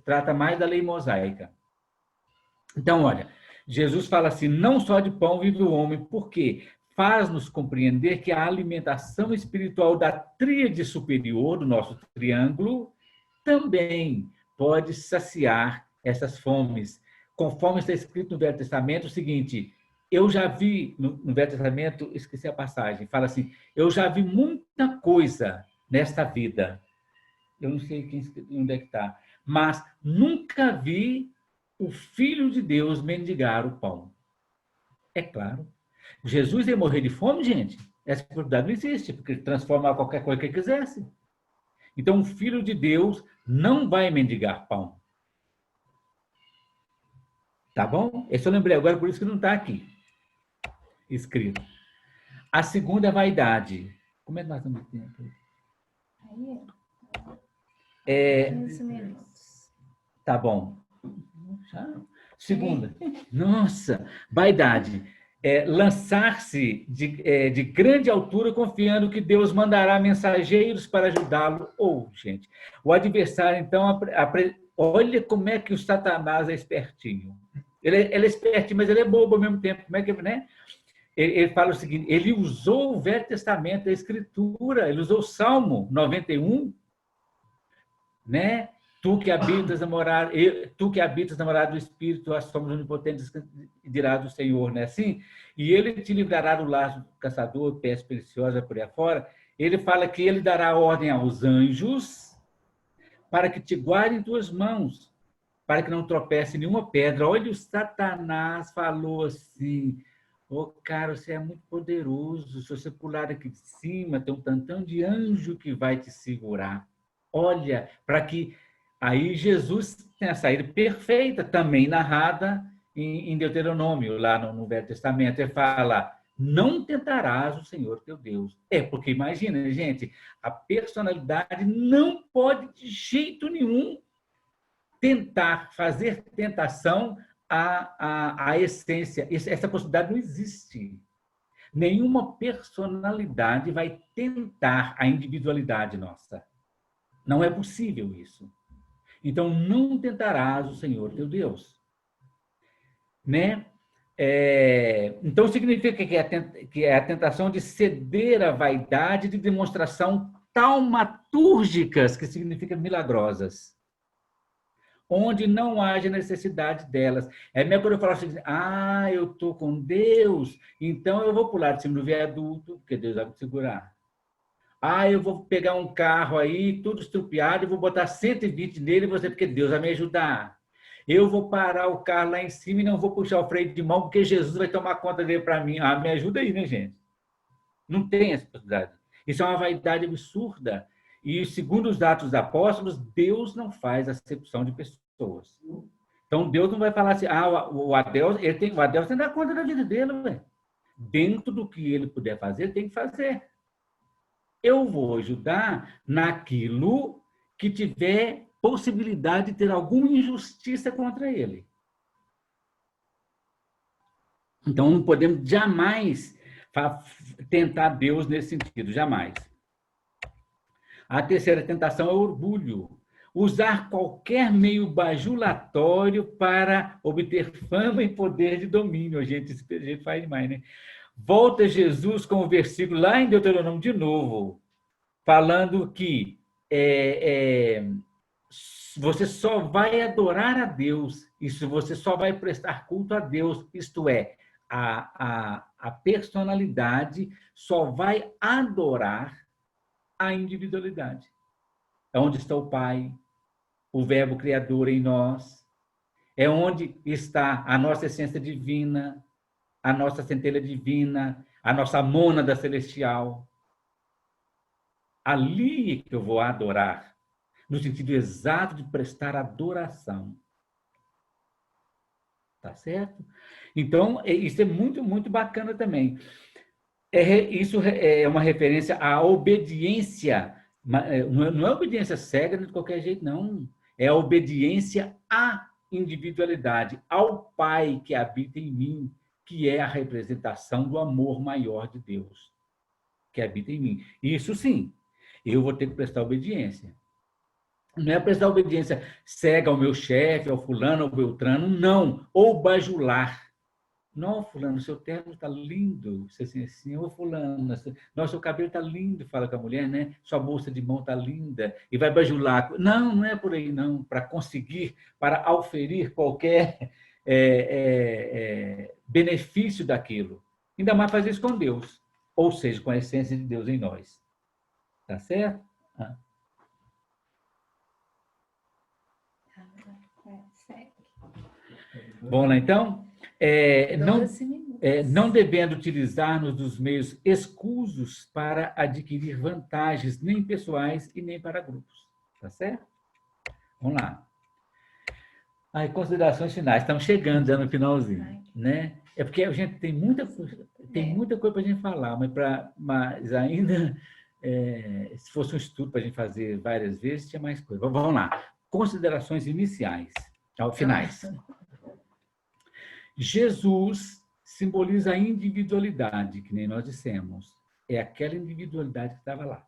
trata mais da lei mosaica. Então, olha, Jesus fala assim, não só de pão vive o homem, por quê? Faz-nos compreender que a alimentação espiritual da tríade superior, do nosso triângulo, também pode saciar essas fomes. Conforme está escrito no Velho Testamento, é o seguinte, eu já vi, no Velho Testamento, esqueci a passagem, fala assim, eu já vi muita coisa nesta vida, eu não sei onde é que está, mas nunca vi o Filho de Deus mendigar o pão. É claro. Jesus ia morrer de fome, gente? Essa possibilidade não existe, porque ele transformava qualquer coisa que ele quisesse. Então, o Filho de Deus não vai mendigar pão. Tá bom? Esse eu lembrei agora, por isso que não está aqui escrito. A segunda é vaidade. Como é que nós estamos aqui? Aí, 15 minutos. Tá bom. Segunda. Nossa, vaidade. Lançar-se de grande altura confiando que Deus mandará mensageiros para ajudá-lo. Gente, o adversário, então, olha como é que o Satanás é espertinho. Ele é espertinho, mas ele é bobo ao mesmo tempo. Como é que, né? Ele fala o seguinte, ele usou o Velho Testamento, a Escritura, ele usou o Salmo 91, né? Tu que habitas na morada do Espírito, as sombras onipotentes dirás do Senhor, né? Assim, e ele te livrará do laço do caçador, peste preciosa por aí afora. Ele fala que ele dará ordem aos anjos para que te guardem tuas mãos, para que não tropece nenhuma pedra. Olha, o Satanás falou assim, cara, você é muito poderoso, se você pular aqui de cima, tem um tantão de anjo que vai te segurar. Olha, para que... Aí Jesus tem a saída perfeita, também narrada em Deuteronômio, lá no Velho Testamento. Ele fala, não tentarás o Senhor teu Deus. Porque imagina, gente, a personalidade não pode de jeito nenhum tentar, fazer tentação à essência. Essa possibilidade não existe. Nenhuma personalidade vai tentar a individualidade nossa. Não é possível isso. Então, não tentarás o Senhor teu Deus. Né? Então, significa que é a tentação de ceder à vaidade de demonstração taumatúrgicas, que significa milagrosas, onde não haja necessidade delas. É mesmo quando eu falo assim, eu estou com Deus, então eu vou pular de cima do viaduto, porque Deus vai me segurar. Eu vou pegar um carro aí, tudo estrupiado, e vou botar 120 nele, porque Deus vai me ajudar. Eu vou parar o carro lá em cima e não vou puxar o freio de mão, porque Jesus vai tomar conta dele para mim. Me ajuda aí, né, gente? Não tem essa possibilidade. Isso é uma vaidade absurda. E, segundo os Atos dos Apóstolos, Deus não faz acepção de pessoas. Então, Deus não vai falar assim, o Adeus tem que dar conta da vida dele, ué. Dentro do que ele puder fazer, ele tem que fazer. Eu vou ajudar naquilo que tiver possibilidade de ter alguma injustiça contra ele. Então, não podemos jamais tentar Deus nesse sentido, jamais. A terceira tentação é o orgulho. Usar qualquer meio bajulatório para obter fama e poder de domínio. Gente, isso a gente faz demais, né? Volta Jesus com o versículo lá em Deuteronômio de novo, falando que você só vai adorar a Deus, isso você só vai prestar culto a Deus, isto é, a personalidade só vai adorar a individualidade. É onde está o Pai, o Verbo Criador em nós, é onde está a nossa essência divina, a nossa centelha divina, a nossa mônada celestial. Ali que eu vou adorar, no sentido exato de prestar adoração. Tá certo? Então, isso é muito, muito bacana também. Isso é uma referência à obediência, não é obediência cega de qualquer jeito, não. É a obediência à individualidade, ao Pai que habita em mim, que é a representação do amor maior de Deus, que habita em mim. Isso sim, eu vou ter que prestar obediência. Não é prestar obediência cega ao meu chefe, ao fulano, ao beltrano, não. Ou bajular. Não, fulano, seu terno está lindo. Você assim, ô fulano, nosso cabelo está lindo, fala com a mulher, né? Sua bolsa de mão está linda. E vai bajular. Não, não é por aí, não. Para conseguir, para auferir qualquer benefício daquilo. Ainda mais fazer isso com Deus. Ou seja, com a essência de Deus em nós. Tá certo? Bom, lá então, 12 minutos. não devendo utilizar-nos dos meios escusos para adquirir vantagens nem pessoais e nem para grupos. Tá certo? Vamos lá. Aí, considerações finais. Estamos chegando já no finalzinho, né? É porque a gente tem muita coisa para a gente falar, mas ainda, se fosse um estudo para a gente fazer várias vezes, tinha mais coisa. Vamos lá. Considerações iniciais, finais. Jesus simboliza a individualidade, que nem nós dissemos. É aquela individualidade que estava lá.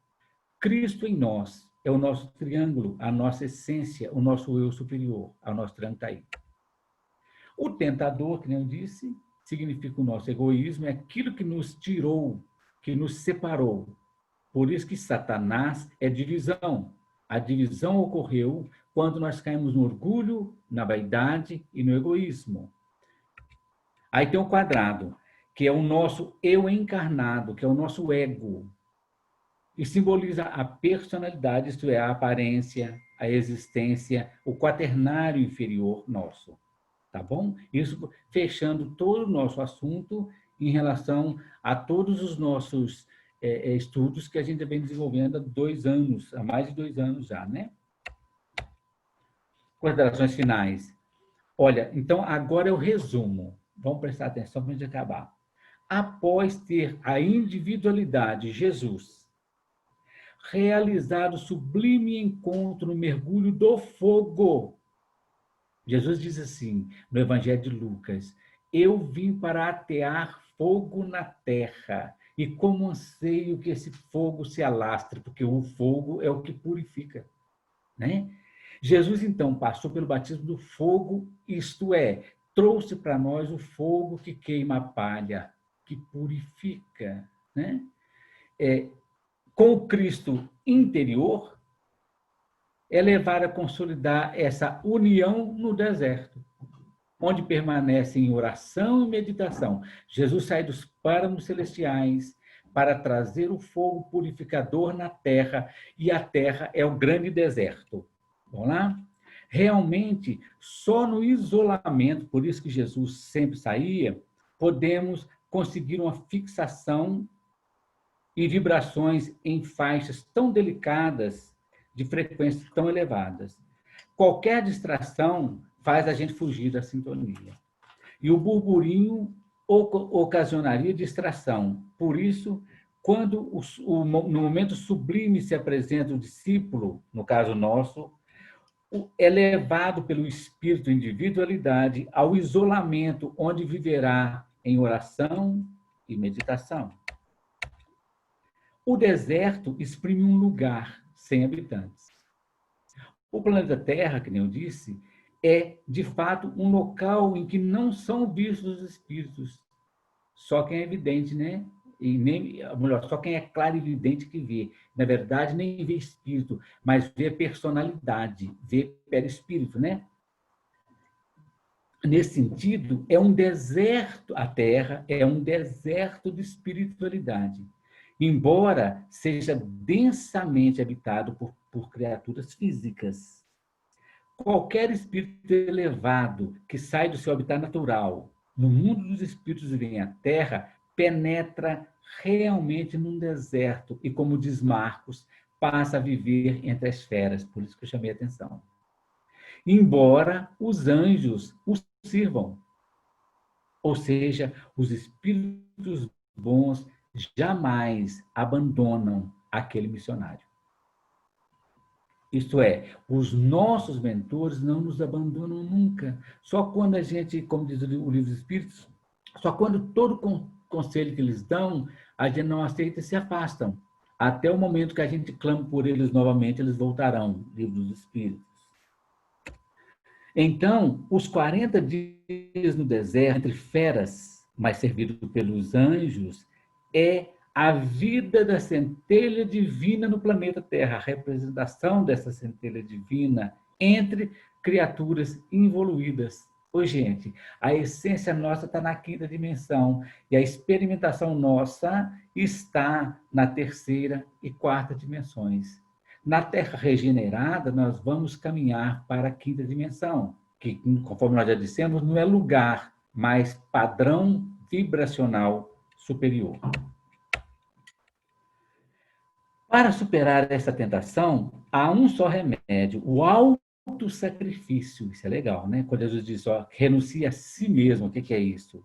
Cristo em nós é o nosso triângulo, a nossa essência, o nosso eu superior. O nosso triângulo está aí. O tentador, que nem eu disse, significa o nosso egoísmo, é aquilo que nos tirou, que nos separou. Por isso que Satanás é divisão. A divisão ocorreu quando nós caímos no orgulho, na vaidade e no egoísmo. Aí tem o quadrado, que é o nosso eu encarnado, que é o nosso ego. E simboliza a personalidade, isto é, a aparência, a existência, o quaternário inferior nosso. Tá bom? Isso fechando todo o nosso assunto em relação a todos os nossos estudos que a gente vem desenvolvendo há 2 anos, há mais de 2 anos já, né? Considerações finais. Olha, então agora é o resumo. Vamos prestar atenção para a gente acabar. Após ter a individualidade, Jesus, realizado o sublime encontro no mergulho do fogo. Jesus diz assim, no Evangelho de Lucas, eu vim para atear fogo na terra, e como anseio que esse fogo se alastre, porque o fogo é o que purifica, né? Jesus, então, passou pelo batismo do fogo, isto é, trouxe para nós o fogo que queima a palha, que purifica, né? Com o Cristo interior, é levar a consolidar essa união no deserto, onde permanece em oração e meditação. Jesus sai dos páramos celestiais para trazer o fogo purificador na terra, e a terra é o grande deserto. Vamos lá? Realmente, só no isolamento, por isso que Jesus sempre saía, podemos conseguir uma fixação e vibrações em faixas tão delicadas, de frequências tão elevadas. Qualquer distração faz a gente fugir da sintonia. E o burburinho ocasionaria distração. Por isso, quando no momento sublime se apresenta o discípulo, no caso nosso, é levado pelo espírito individualidade ao isolamento, onde viverá em oração e meditação. O deserto exprime um lugar sem habitantes. O planeta Terra, que nem eu disse, é, de fato, um local em que não são vistos os espíritos. Só quem é evidente, né? E nem, melhor, só quem é claro e evidente que vê. Na verdade, nem vê espírito, mas vê personalidade, vê perispírito, né? Nesse sentido, é um deserto, a Terra é um deserto de espiritualidade. Embora seja densamente habitado por criaturas físicas. Qualquer espírito elevado que sai do seu habitat natural, no mundo dos espíritos e vem à Terra, penetra realmente num deserto e, como diz Marcos, passa a viver entre as feras, por isso que eu chamei a atenção. Embora os anjos o sirvam, ou seja, os espíritos bons jamais abandonam aquele missionário. Isto é, os nossos mentores não nos abandonam nunca. Só quando a gente, como diz o livro dos Espíritos, só quando todo conselho que eles dão, a gente não aceita e se afastam. Até o momento que a gente clama por eles novamente, eles voltarão, livro dos Espíritos. Então, os 40 dias no deserto, entre feras, mas servido pelos anjos, é a vida da centelha divina no planeta Terra, a representação dessa centelha divina entre criaturas involuídas. Ô, gente, a essência nossa está na 5ª dimensão e a experimentação nossa está na 3ª e 4ª dimensões. Na Terra regenerada, nós vamos caminhar para a 5ª dimensão, que, conforme nós já dissemos, não é lugar, mas padrão vibracional superior. Para superar essa tentação, há um só remédio, o autossacrifício. Isso é legal, né? Quando Jesus diz, ó, renuncia a si mesmo, o que é isso?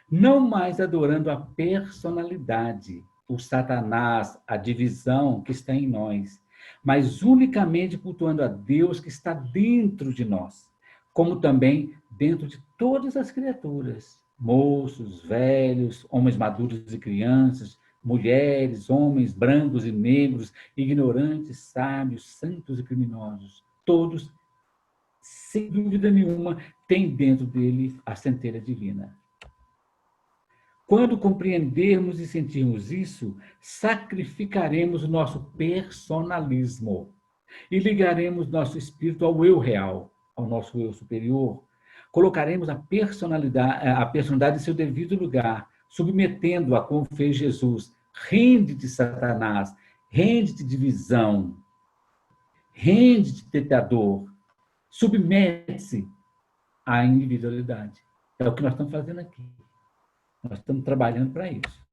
Não mais adorando a personalidade, o Satanás, a divisão que está em nós, mas unicamente cultuando a Deus que está dentro de nós, como também dentro de todas as criaturas, moços, velhos, homens maduros e crianças, mulheres, homens, brancos e negros, ignorantes, sábios, santos e criminosos, todos, sem dúvida nenhuma, têm dentro dele a centelha divina. Quando compreendermos e sentirmos isso, sacrificaremos o nosso personalismo e ligaremos nosso espírito ao eu real, ao nosso eu superior. Colocaremos a personalidade em seu devido lugar, submetendo-a como fez Jesus. Rende-te, Satanás, rende-te, divisão, rende-te, tentador, submete-se à individualidade. É o que nós estamos fazendo aqui. Nós estamos trabalhando para isso.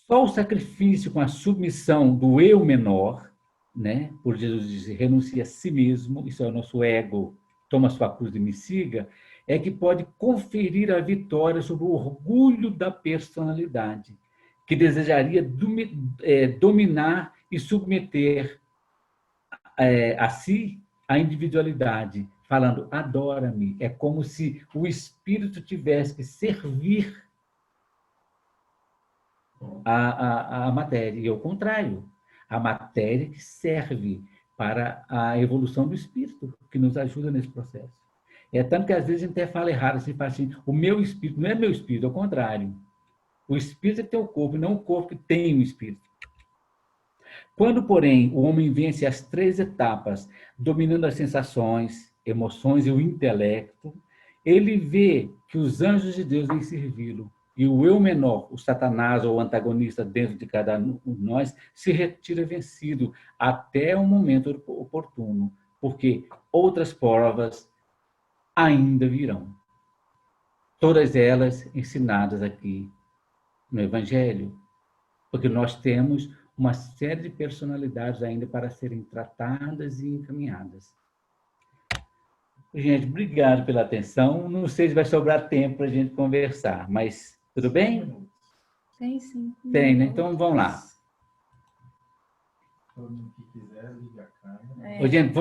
Só o sacrifício com a submissão do eu menor, né? Por Jesus dizer, renuncia a si mesmo, isso é o nosso ego, toma sua cruz e me siga, é que pode conferir a vitória sobre o orgulho da personalidade, que desejaria dominar e submeter a si a individualidade, falando, adora-me. É como se o espírito tivesse que servir a matéria, e ao contrário, a matéria que serve para a evolução do espírito, que nos ajuda nesse processo. É tanto que às vezes a gente até fala errado, assim, fala assim, o meu espírito não é meu espírito, ao contrário. O espírito é teu corpo, não o corpo que tem o espírito. Quando, porém, o homem vence as 3 etapas, dominando as sensações, emoções e o intelecto, ele vê que os anjos de Deus vêm servi-lo. E o eu menor, o Satanás ou o antagonista dentro de cada um de nós, se retira vencido até o momento oportuno, porque outras provas ainda virão. Todas elas ensinadas aqui no Evangelho, porque nós temos uma série de personalidades ainda para serem tratadas e encaminhadas. Gente, obrigado pela atenção. Não sei se vai sobrar tempo para a gente conversar, mas tudo bem? Tem sim. Tem, né? Então vamos lá. Todo mundo que quiser, liga a câmera. Ô, gente,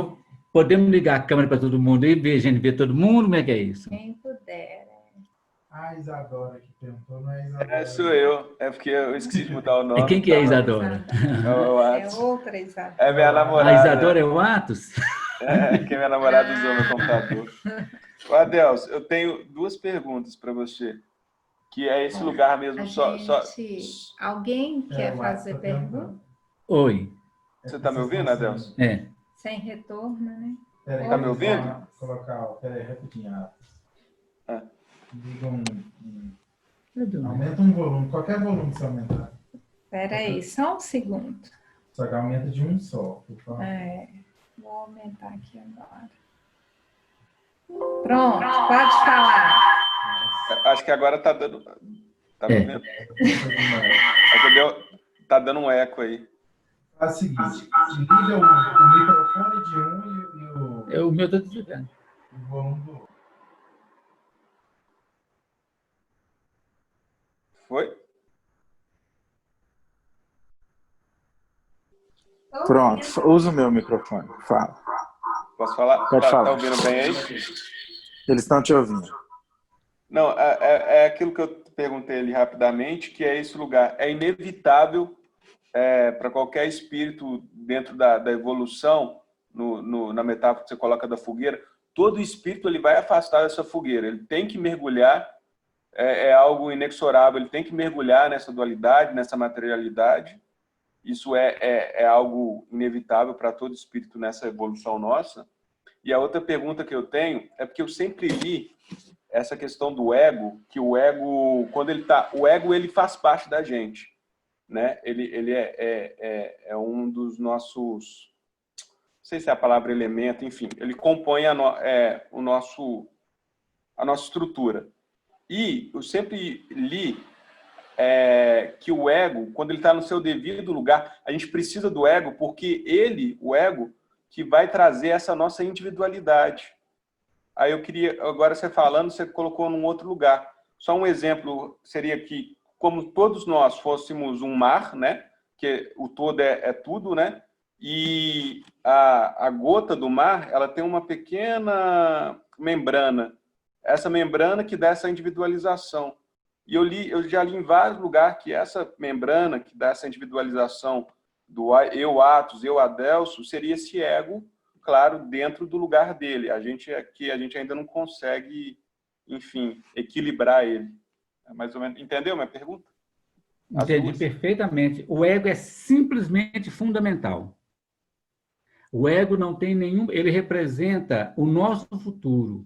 podemos ligar a câmera para todo mundo aí, ver, gente, ver todo mundo? Como é que é isso? Quem puder. A Isadora que perguntou, não é Isadora. Sou eu. É porque eu esqueci de mudar o nome. E quem que é a Isadora? É o É Atos. outra Isadora. É minha namorada. A Isadora é o Atos? É, que minha namorada usou meu computador. Ô, Adelso, eu tenho 2 perguntas para você. Que é esse lugar mesmo, Alguém quer fazer pergunta? Oi. Você está me ouvindo, Adelso? É. Sem retorno, né? Peraí, Tá me ouvindo? Peraí, rapidinho. Ah. Liga aumenta um volume, qualquer volume que você aumentar. Peraí, só um segundo. Só que aumenta de um só, por favor. Vou aumentar aqui agora. Pronto, pode falar. Acho que agora tá dando... Tá me ouvindo? Tá dando um eco aí. Faz o seguinte, liga o microfone de um e o... O meu está desligado. O volume do outro. Foi? Pronto, usa o meu microfone, fala. Posso falar? Pode falar. Tá ouvindo bem aí? Eles estão te ouvindo. Não, é aquilo que eu perguntei ali rapidamente, que é esse lugar. É inevitável para qualquer espírito dentro da evolução, na metáfora que você coloca da fogueira, todo espírito ele vai afastar dessa fogueira. Ele tem que mergulhar, é algo inexorável, ele tem que mergulhar nessa dualidade, nessa materialidade. Isso é algo inevitável para todo espírito nessa evolução nossa. E a outra pergunta que eu tenho é porque eu sempre vi essa questão do ego, que o ego, quando ele tá, o ego ele faz parte da gente, né? Ele é um dos nossos, não sei se é a palavra elemento, enfim, ele compõe a nossa estrutura. E eu sempre li que o ego, quando ele está no seu devido lugar, a gente precisa do ego porque ele, o ego, que vai trazer essa nossa individualidade. Aí eu queria, agora você falando, você colocou num outro lugar. Só um exemplo seria que, como todos nós fôssemos um mar, né? Que o todo é tudo, né? E a gota do mar, ela tem uma pequena membrana. Essa membrana que dá essa individualização. E eu já li em vários lugares que essa membrana que dá essa individualização do eu Atos, eu Adelso, seria esse ego, claro, dentro do lugar dele. A gente ainda não consegue, enfim, equilibrar ele. É mais ou menos. Entendeu minha pergunta? Entendi perfeitamente. O ego é simplesmente fundamental. O ego não tem nenhum... Ele representa o nosso futuro.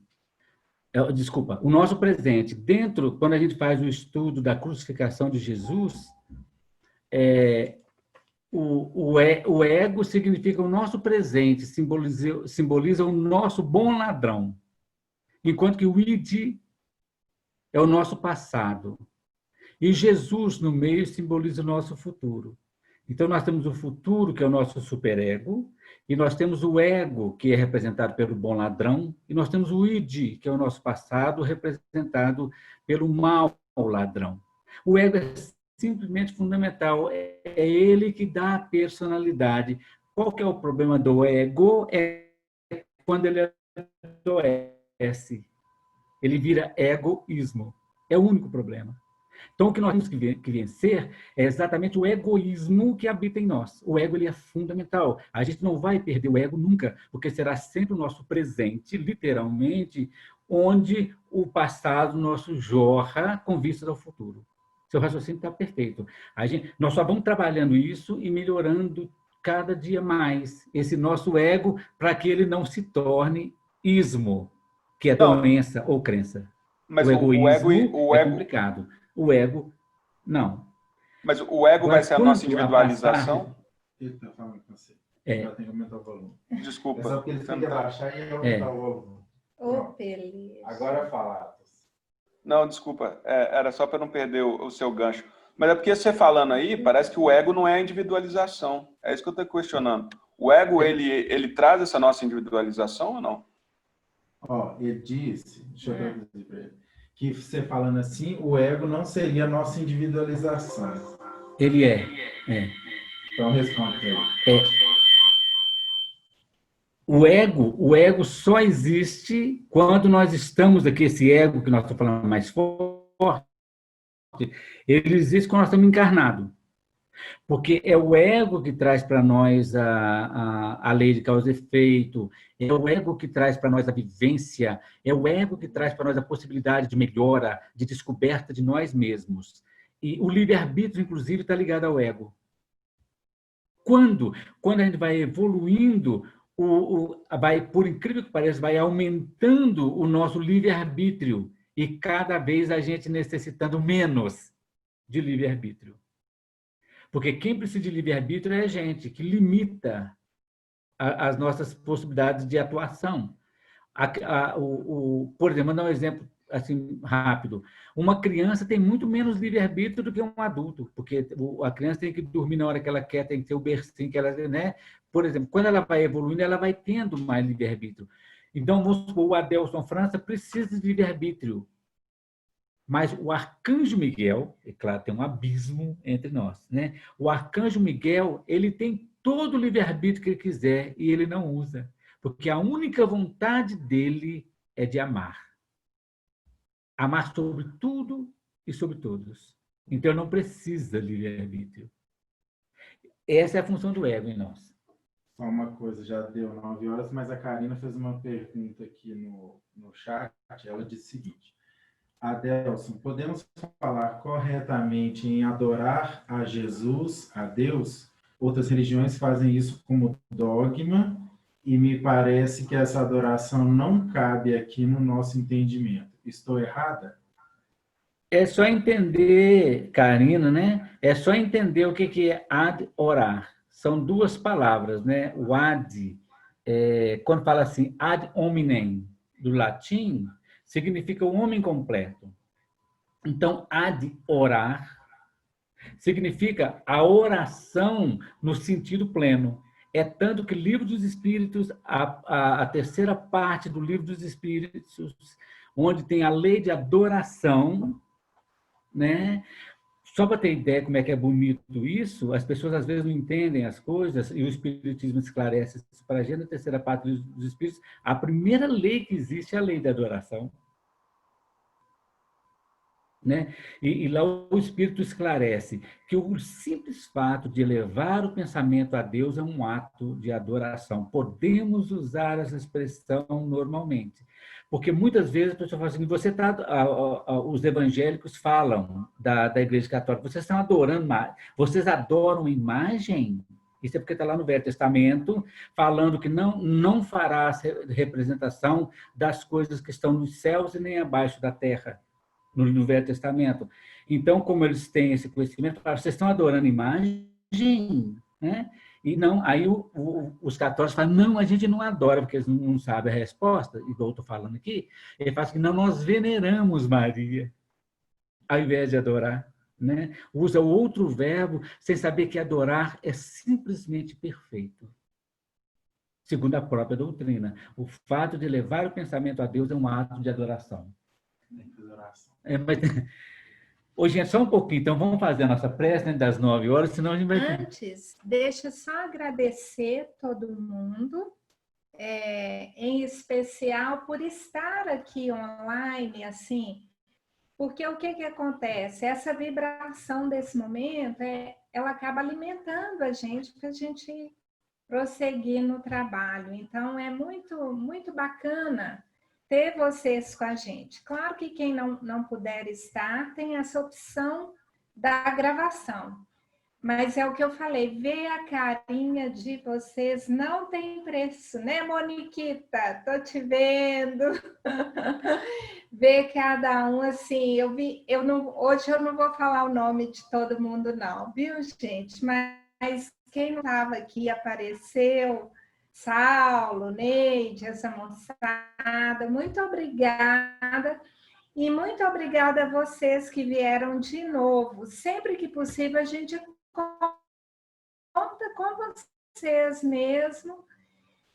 Desculpa, o nosso presente. Dentro, quando a gente faz o estudo da crucificação de Jesus, o ego significa o nosso presente, simboliza o nosso bom ladrão. Enquanto que o id é o nosso passado. E Jesus, no meio, simboliza o nosso futuro. Então, nós temos o futuro, que é o nosso superego, e nós temos o ego, que é representado pelo bom ladrão, e nós temos o id, que é o nosso passado, representado pelo mau ladrão. O ego é simplesmente fundamental, é ele que dá a personalidade. Qual que é o problema do ego? É quando ele adoece. Ele vira egoísmo. É o único problema. Então, o que nós temos que vencer é exatamente o egoísmo que habita em nós. O ego ele é fundamental. A gente não vai perder o ego nunca, porque será sempre o nosso presente, literalmente, onde o passado nosso jorra com vistas ao futuro. Seu raciocínio está perfeito. Nós só vamos trabalhando isso e melhorando cada dia mais esse nosso ego para que ele não se torne ismo, que é doença ou crença. Mas o egoísmo é complicado. O ego, não. Mas o ego vai ser a nossa individualização? Ele está falando com você. Já tem que aumentar o volume. Desculpa. É só porque ele tem que abaixar e aumentar o volume. Ô, Pelé. Agora fala, Atos. Não, desculpa. Era só para não perder o seu gancho. Mas é porque você falando aí, parece que o ego não é a individualização. É isso que eu estou questionando. O ego, ele traz essa nossa individualização ou não? Ele disse, deixa eu traduzir para ele, que você falando assim, o ego não seria a nossa individualização. Ele é. Então responde para ele. O ego só existe quando nós estamos aqui, esse ego que nós estamos falando mais forte, ele existe quando nós estamos encarnados. Porque é o ego que traz para nós a lei de causa e efeito, é o ego que traz para nós a vivência, é o ego que traz para nós a possibilidade de melhora, de descoberta de nós mesmos. E o livre-arbítrio, inclusive, está ligado ao ego. Quando a gente vai evoluindo, por incrível que pareça, vai aumentando o nosso livre-arbítrio e cada vez a gente necessitando menos de livre-arbítrio. Porque quem precisa de livre-arbítrio é a gente, que limita as nossas possibilidades de atuação. Por exemplo, vou dar um exemplo assim, rápido. Uma criança tem muito menos livre-arbítrio do que um adulto, porque a criança tem que dormir na hora que ela quer, tem que ter o bercinho que ela... né? Por exemplo, quando ela vai evoluindo, ela vai tendo mais livre-arbítrio. Então, vamos supor, o Adelson França precisa de livre-arbítrio. Mas o Arcanjo Miguel, é claro, tem um abismo entre nós, né? O Arcanjo Miguel, ele tem todo o livre-arbítrio que ele quiser e ele não usa, porque a única vontade dele é de amar. Amar sobre tudo e sobre todos. Então, ele não precisa de livre-arbítrio. Essa é a função do ego em nós. Só uma coisa, já deu 9 horas, mas a Karina fez uma pergunta aqui no chat, ela disse o seguinte: Adelson, podemos falar corretamente em adorar a Jesus, a Deus? Outras religiões fazem isso como dogma e me parece que essa adoração não cabe aqui no nosso entendimento. Estou errada? É só entender, Karina, né? É só entender o que é adorar. São duas palavras, né? O ad, quando fala assim, ad hominem, do latim, significa o homem completo. Então, há de orar significa a oração no sentido pleno. É tanto que o Livro dos Espíritos, a terceira parte do Livro dos Espíritos, onde tem a lei de adoração, né? Só para ter ideia como é que é bonito isso, as pessoas às vezes não entendem as coisas, e o Espiritismo esclarece isso para a gente, na terceira parte dos Espíritos, a primeira lei que existe é a lei da adoração. Né? E lá o Espírito esclarece que o simples fato de elevar o pensamento a Deus é um ato de adoração. Podemos usar essa expressão normalmente. Porque muitas vezes a pessoa fala assim, os evangélicos falam da Igreja Católica, vocês estão adorando, vocês adoram imagem? Isso é porque está lá no Velho Testamento, falando que não fará representação das coisas que estão nos céus e nem abaixo da terra, no Velho Testamento. Então, como eles têm esse conhecimento, vocês estão adorando imagem, né? E não, aí os católicos falam, não, a gente não adora, porque eles não sabem a resposta, igual eu estou falando aqui, ele fala assim, não, nós veneramos Maria, ao invés de adorar. Né? Usa outro verbo, sem saber que adorar é simplesmente perfeito. Segundo a própria doutrina. O fato de levar o pensamento a Deus é um ato de adoração. Mas... Ô, gente, só um pouquinho, então vamos fazer a nossa prece, né, das 9 horas, senão a gente vai... Antes, deixa eu só agradecer todo mundo, em especial por estar aqui online, assim, porque o que acontece? Essa vibração desse momento, ela acaba alimentando a gente para a gente prosseguir no trabalho. Então, é muito, muito bacana ter vocês com a gente. Claro que quem não puder estar, tem essa opção da gravação. Mas é o que eu falei, ver a carinha de vocês não tem preço, né, Moniquita? Tô te vendo. Ver cada um, assim, hoje eu não vou falar o nome de todo mundo, não, viu, gente? Mas quem não estava aqui apareceu... Saulo, Neide, essa moçada, muito obrigada. E muito obrigada a vocês que vieram de novo. Sempre que possível, a gente conta com vocês mesmo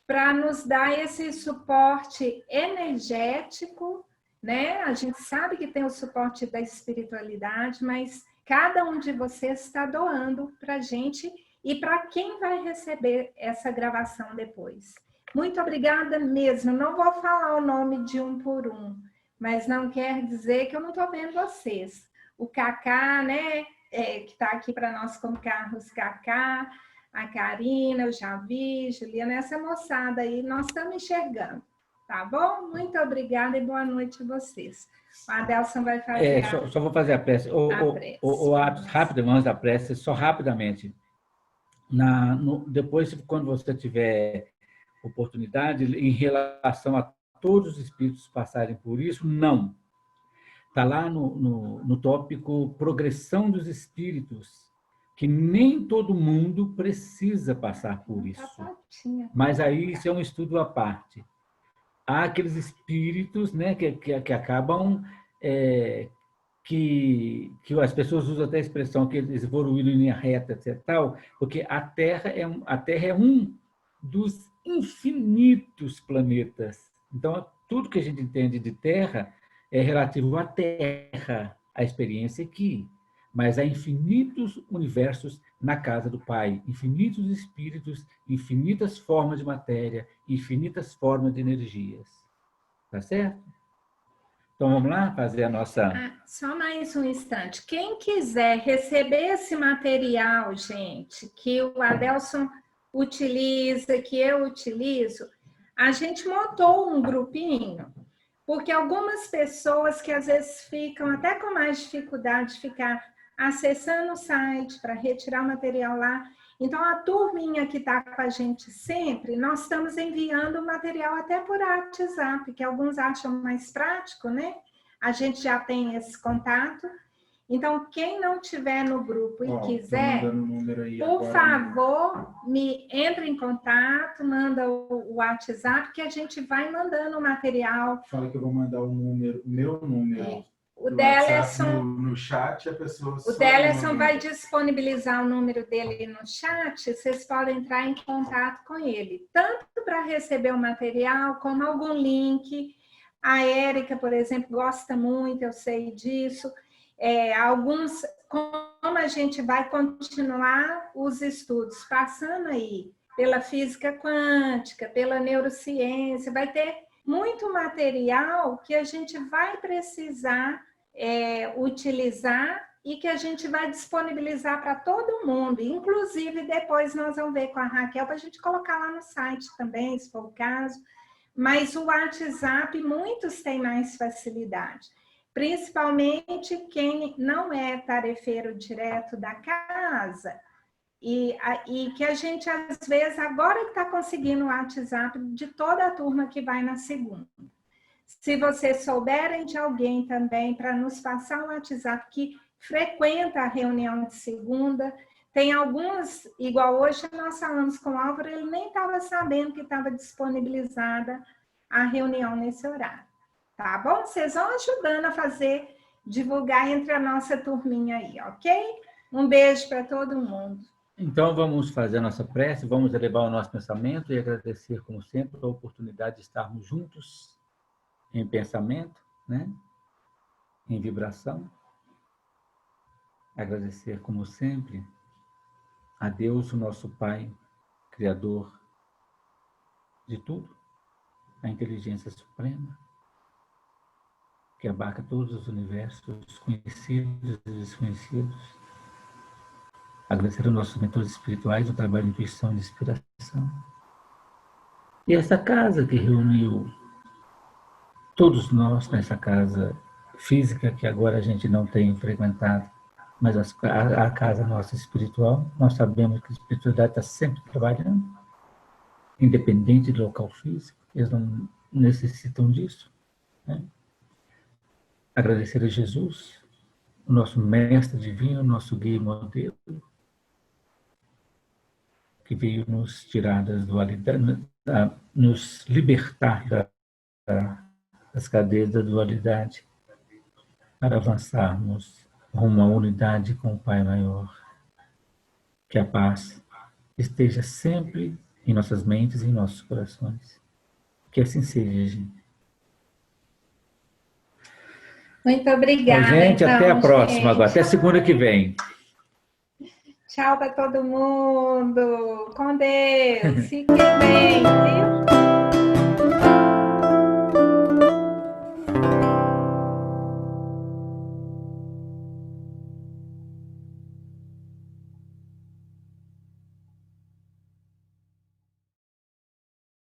para nos dar esse suporte energético, né? A gente sabe que tem o suporte da espiritualidade, mas cada um de vocês está doando para a gente e para quem vai receber essa gravação depois. Muito obrigada mesmo. Não vou falar o nome de um por um, mas não quer dizer que eu não estou vendo vocês. O Cacá, né, que está aqui para nós como Carlos Cacá, a Karina, eu já vi, Juliana, essa moçada aí, nós estamos enxergando. Tá bom? Muito obrigada e boa noite a vocês. O Adelson vai fazer só vou fazer a prece. O Atos, rápido, antes da prece, só rapidamente. Depois, quando você tiver oportunidade, em relação a todos os espíritos passarem por isso, não. Está lá no tópico progressão dos espíritos, que nem todo mundo precisa passar por isso. Mas aí isso é um estudo à parte. Há aqueles espíritos, né, que acabam... que as pessoas usam até a expressão que eles evoluíram em linha reta, etc. Tal, porque a Terra é um dos infinitos planetas. Então, tudo que a gente entende de Terra é relativo à Terra, à experiência aqui. Mas há infinitos universos na casa do Pai, infinitos espíritos, infinitas formas de matéria, infinitas formas de energias. Tá certo? Então, vamos lá fazer a nossa... Só mais um instante. Quem quiser receber esse material, gente, que o Adelson utiliza, que eu utilizo, a gente montou um grupinho, porque algumas pessoas que às vezes ficam até com mais dificuldade de ficar acessando o site para retirar o material lá. Então, a turminha que está com a gente sempre, nós estamos enviando o material até por WhatsApp, que alguns acham mais prático, né? A gente já tem esse contato. Então, quem não tiver no grupo e quiser, por favor, me entre em contato, manda o WhatsApp, que a gente vai mandando o material. Fala que eu vou mandar o meu número. O do Delerson, WhatsApp no chat, a pessoa... o Delerson vai disponibilizar o número dele no chat, vocês podem entrar em contato com ele, tanto para receber o material, como algum link. A Érica, por exemplo, gosta muito, eu sei disso. Como a gente vai continuar os estudos, passando aí pela física quântica, pela neurociência, vai ter muito material que a gente vai precisar utilizar e que a gente vai disponibilizar para todo mundo. Inclusive, depois nós vamos ver com a Raquel para a gente colocar lá no site também, se for o caso. Mas o WhatsApp, muitos têm mais facilidade. Principalmente quem não é tarefeiro direto da casa. E que a gente, às vezes, agora que está conseguindo o WhatsApp de toda a turma que vai na segunda. Se vocês souberem de alguém também para nos passar o WhatsApp que frequenta a reunião de segunda, tem alguns, igual hoje nós falamos com o Álvaro, ele nem estava sabendo que estava disponibilizada a reunião nesse horário. Tá bom? Vocês vão ajudando a fazer, divulgar entre a nossa turminha aí, ok? Um beijo para todo mundo. Então, vamos fazer a nossa prece, vamos elevar o nosso pensamento e agradecer, como sempre, a oportunidade de estarmos juntos em pensamento, né? Em vibração. Agradecer, como sempre, a Deus, o nosso Pai, Criador de tudo, a inteligência suprema, que abarca todos os universos conhecidos e desconhecidos. Agradecer aos nossos mentores espirituais, o trabalho de intuição e de inspiração. E essa casa que reuniu todos nós nessa casa física, que agora a gente não tem frequentado, mas a casa nossa espiritual, nós sabemos que a espiritualidade está sempre trabalhando, independente do local físico, eles não necessitam disso, né? Agradecer a Jesus, o nosso mestre divino, o nosso guia e modelo, que veio nos tirar das dualidades, nos libertar das cadeias da dualidade, para avançarmos rumo à unidade com o Pai Maior. Que a paz esteja sempre em nossas mentes e em nossos corações. Que assim seja, gente. Muito obrigada. Gente, então, até a próxima gente. agora, até segunda que vem. Tchau para todo mundo. Com Deus. Fiquem bem, viu?